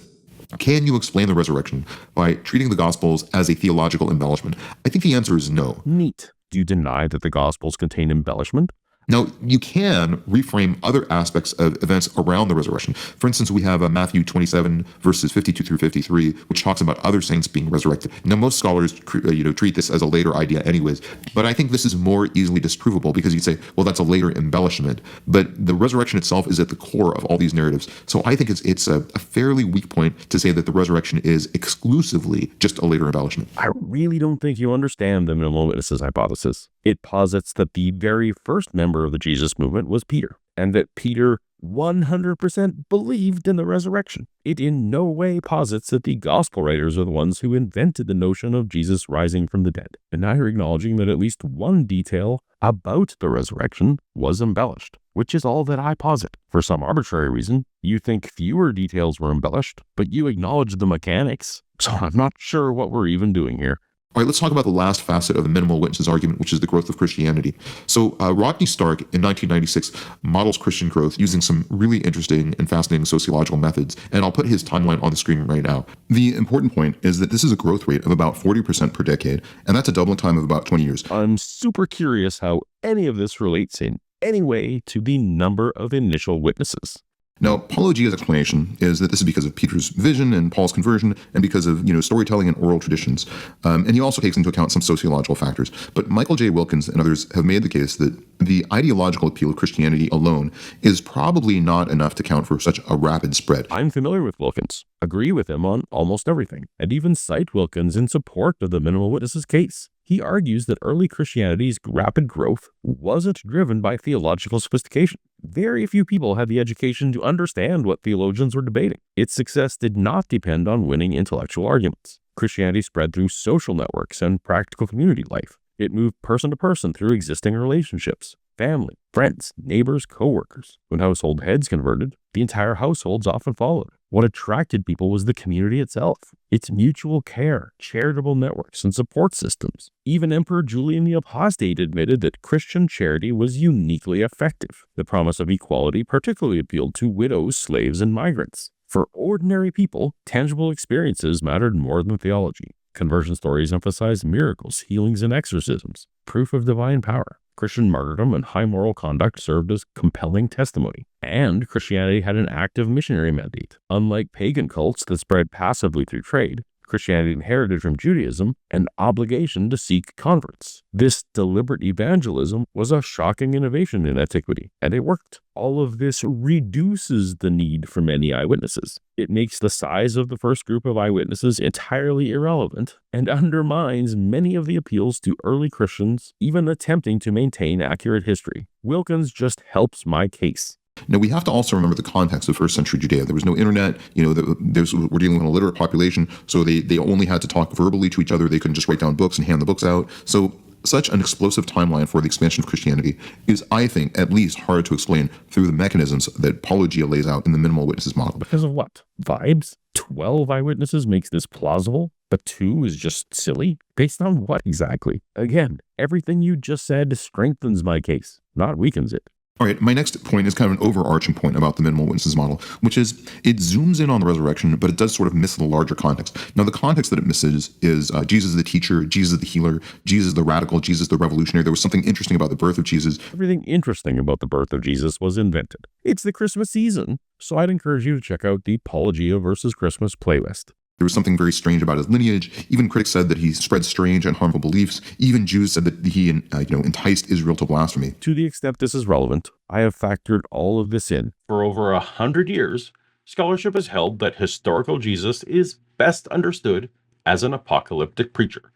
Can you explain the resurrection by treating the Gospels as a theological embellishment? I think the answer is no. Neat. Do you deny that the Gospels contain embellishment? Now, you can reframe other aspects of events around the resurrection. For instance, we have Matthew 27, verses 52 through 53, which talks about other saints being resurrected. Now, most scholars treat this as a later idea anyways, but I think this is more easily disprovable because you'd say, well, that's a later embellishment. But the resurrection itself is at the core of all these narratives. So I think it's a fairly weak point to say that the resurrection is exclusively just a later embellishment. I really don't think you understand the minimal witnesses hypothesis. It posits that the very first member of the Jesus movement was Peter, and that Peter 100% believed in the resurrection. It in no way posits that the gospel writers are the ones who invented the notion of Jesus rising from the dead. And now you're acknowledging that at least one detail about the resurrection was embellished, which is all that I posit. For some arbitrary reason, you think fewer details were embellished, but you acknowledge the mechanics. So I'm not sure what we're even doing here. All right, let's talk about the last facet of the minimal witnesses argument, which is the growth of Christianity. So Rodney Stark in 1996 models Christian growth using some really interesting and fascinating sociological methods, and I'll put his timeline on the screen right now. The important point is that this is a growth rate of about 40% per decade, and that's a doubling time of about 20 years. I'm super curious how any of this relates in any way to the number of initial witnesses. Now, Paulogia's explanation is that this is because of Peter's vision and Paul's conversion, and because of storytelling and oral traditions. And he also takes into account some sociological factors. But Michael J. Wilkins and others have made the case that the ideological appeal of Christianity alone is probably not enough to count for such a rapid spread. I'm familiar with Wilkins, agree with him on almost everything, and even cite Wilkins in support of the minimal witnesses case. He argues that early Christianity's rapid growth wasn't driven by theological sophistication. Very few people had the education to understand what theologians were debating. Its success did not depend on winning intellectual arguments. Christianity spread through social networks and practical community life. It moved person to person through existing relationships. family, friends, neighbors, co-workers. When household heads converted, the entire households often followed. What attracted people was the community itself, its mutual care, charitable networks, and support systems. Even Emperor Julian the Apostate admitted that Christian charity was uniquely effective. The promise of equality particularly appealed to widows, slaves, and migrants. For ordinary people, tangible experiences mattered more than theology. Conversion stories emphasized miracles, healings, and exorcisms, proof of divine power. Christian martyrdom and high moral conduct served as compelling testimony. And Christianity had an active missionary mandate. Unlike pagan cults that spread passively through trade, Christianity inherited from Judaism an obligation to seek converts. This deliberate evangelism was a shocking innovation in antiquity, and it worked. All of this reduces the need for many eyewitnesses. It makes the size of the first group of eyewitnesses entirely irrelevant and undermines many of the appeals to early Christians even attempting to maintain accurate history. Wilkins just helps my case. Now, we have to also remember the context of first century Judea. There was no internet, we're dealing with an illiterate population, so they only had to talk verbally to each other. They couldn't just write down books and hand the books out. So such an explosive timeline for the expansion of Christianity is, I think, at least hard to explain through the mechanisms that Paulogia lays out in the minimal witnesses model. Because of what? Vibes? 12 eyewitnesses makes this plausible, but 2 is just silly? Based on what exactly? Again, everything you just said strengthens my case, not weakens it. All right, my next point is kind of an overarching point about the minimal witnesses model, which is it zooms in on the resurrection, but it does sort of miss the larger context. Now, the context that it misses is Jesus the teacher, Jesus the healer, Jesus the radical, Jesus the revolutionary. There was something interesting about the birth of Jesus. Everything interesting about the birth of Jesus was invented. It's the Christmas season, so I'd encourage you to check out the Paulogia versus Christmas playlist. There was something very strange about his lineage. Even critics said that he spread strange and harmful beliefs. Even Jews said that he enticed Israel to blasphemy. To the extent this is relevant, I have factored all of this in. For over 100 years, scholarship has held that historical Jesus is best understood as an apocalyptic preacher.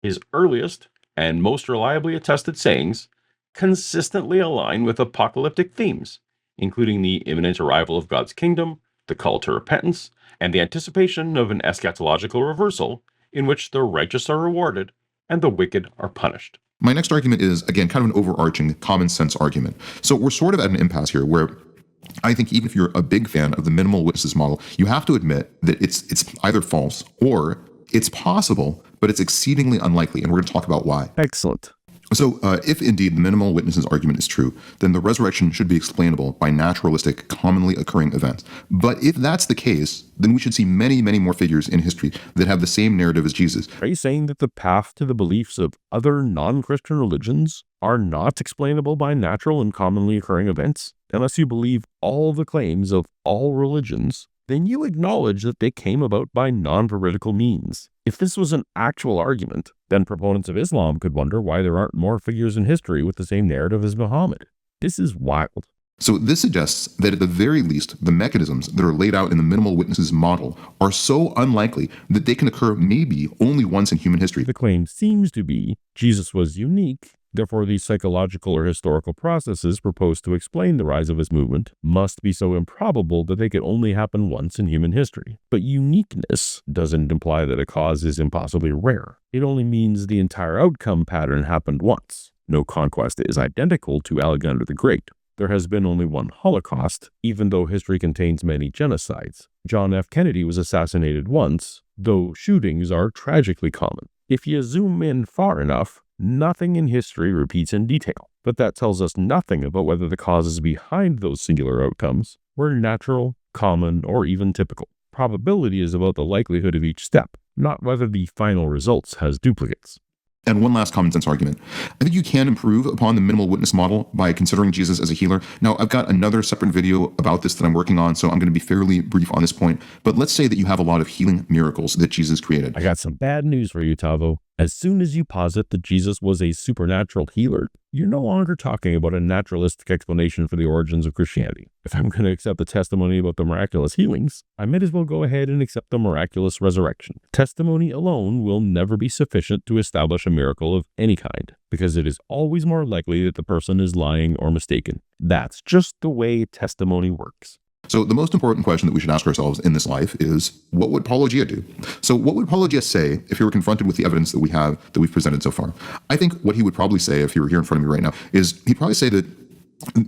His earliest and most reliably attested sayings consistently align with apocalyptic themes, including the imminent arrival of God's kingdom, the call to repentance, and the anticipation of an eschatological reversal in which the righteous are rewarded and the wicked are punished. My next argument is, again, kind of an overarching common sense argument. So we're sort of at an impasse here where I think even if you're a big fan of the minimal witnesses model, you have to admit that it's either false or it's possible, but it's exceedingly unlikely, and we're going to talk about why. Excellent. So if indeed the minimal witnesses argument is true, then the resurrection should be explainable by naturalistic, commonly occurring events. But if that's the case, then we should see many, many more figures in history that have the same narrative as Jesus. Are you saying that the path to the beliefs of other non-Christian religions are not explainable by natural and commonly occurring events? Unless you believe all the claims of all religions, then you acknowledge that they came about by non-veridical means. If this was an actual argument, then proponents of Islam could wonder why there aren't more figures in history with the same narrative as Muhammad. This is wild. So this suggests that at the very least, the mechanisms that are laid out in the minimal witnesses model are so unlikely that they can occur maybe only once in human history. The claim seems to be Jesus was unique. Therefore, these psychological or historical processes proposed to explain the rise of his movement must be so improbable that they could only happen once in human history. But uniqueness doesn't imply that a cause is impossibly rare. It only means the entire outcome pattern happened once. No conquest is identical to Alexander the Great. There has been only one Holocaust, even though history contains many genocides. John F. Kennedy was assassinated once, though shootings are tragically common. If you zoom in far enough, nothing in history repeats in detail, but that tells us nothing about whether the causes behind those singular outcomes were natural, common, or even typical. Probability is about the likelihood of each step, not whether the final results has duplicates. And one last common sense argument. I think you can improve upon the minimal witness model by considering Jesus as a healer. Now, I've got another separate video about this that I'm working on, so I'm going to be fairly brief on this point. But let's say that you have a lot of healing miracles that Jesus created. I got some bad news for you, Tavo. As soon as you posit that Jesus was a supernatural healer, you're no longer talking about a naturalistic explanation for the origins of Christianity. If I'm going to accept the testimony about the miraculous healings, I might as well go ahead and accept the miraculous resurrection. Testimony alone will never be sufficient to establish a miracle of any kind, because it is always more likely that the person is lying or mistaken. That's just the way testimony works. So the most important question that we should ask ourselves in this life is, what would Paulogia do? So what would Paulogia say if he were confronted with the evidence that we've presented so far? I think what he would probably say, if he were here in front of me right now, is he'd probably say that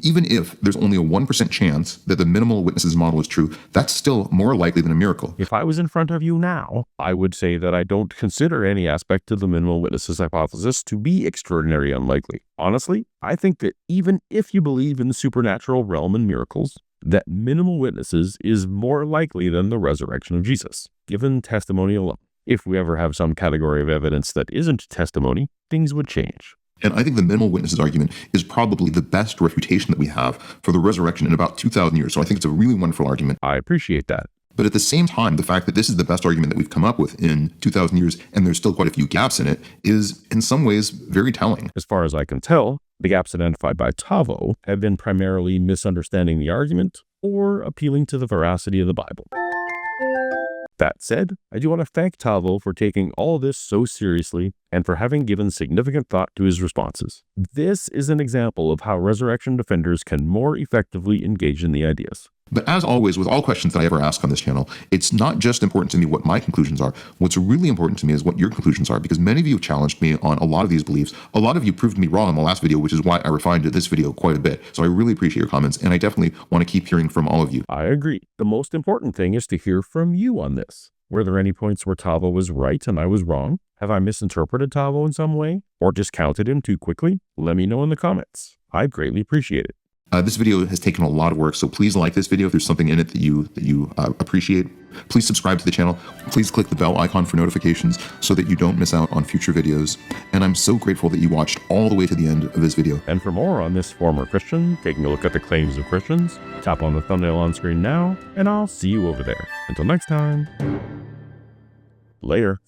even if there's only a 1% chance that the minimal witnesses model is true, that's still more likely than a miracle. If I was in front of you now, I would say that I don't consider any aspect of the minimal witnesses hypothesis to be extraordinary unlikely. Honestly, I think that even if you believe in the supernatural realm and miracles, that minimal witnesses is more likely than the resurrection of Jesus, given testimony alone. If we ever have some category of evidence that isn't testimony, things would change. And I think the minimal witnesses argument is probably the best refutation that we have for the resurrection in about 2,000 years. So I think it's a really wonderful argument. I appreciate that. But at the same time, the fact that this is the best argument that we've come up with in 2,000 years, and there's still quite a few gaps in it, is in some ways very telling. As far as I can tell, the gaps identified by Tavo have been primarily misunderstanding the argument or appealing to the veracity of the Bible. That said, I do want to thank Tavo for taking all this so seriously and for having given significant thought to his responses. This is an example of how resurrection defenders can more effectively engage in the ideas. But as always, with all questions that I ever ask on this channel, it's not just important to me what my conclusions are. What's really important to me is what your conclusions are, because many of you have challenged me on a lot of these beliefs. A lot of you proved me wrong in the last video, which is why I refined this video quite a bit. So I really appreciate your comments, and I definitely want to keep hearing from all of you. I agree. The most important thing is to hear from you on this. Were there any points where Tavo was right and I was wrong? Have I misinterpreted Tavo in some way? Or discounted him too quickly? Let me know in the comments. I'd greatly appreciate it. This video has taken a lot of work, so please like this video if there's something in it that you appreciate. Please subscribe to the channel. Please click the bell icon for notifications so that you don't miss out on future videos. And I'm so grateful that you watched all the way to the end of this video. And for more on this former Christian, taking a look at the claims of Christians, tap on the thumbnail on screen now, and I'll see you over there. Until next time, later.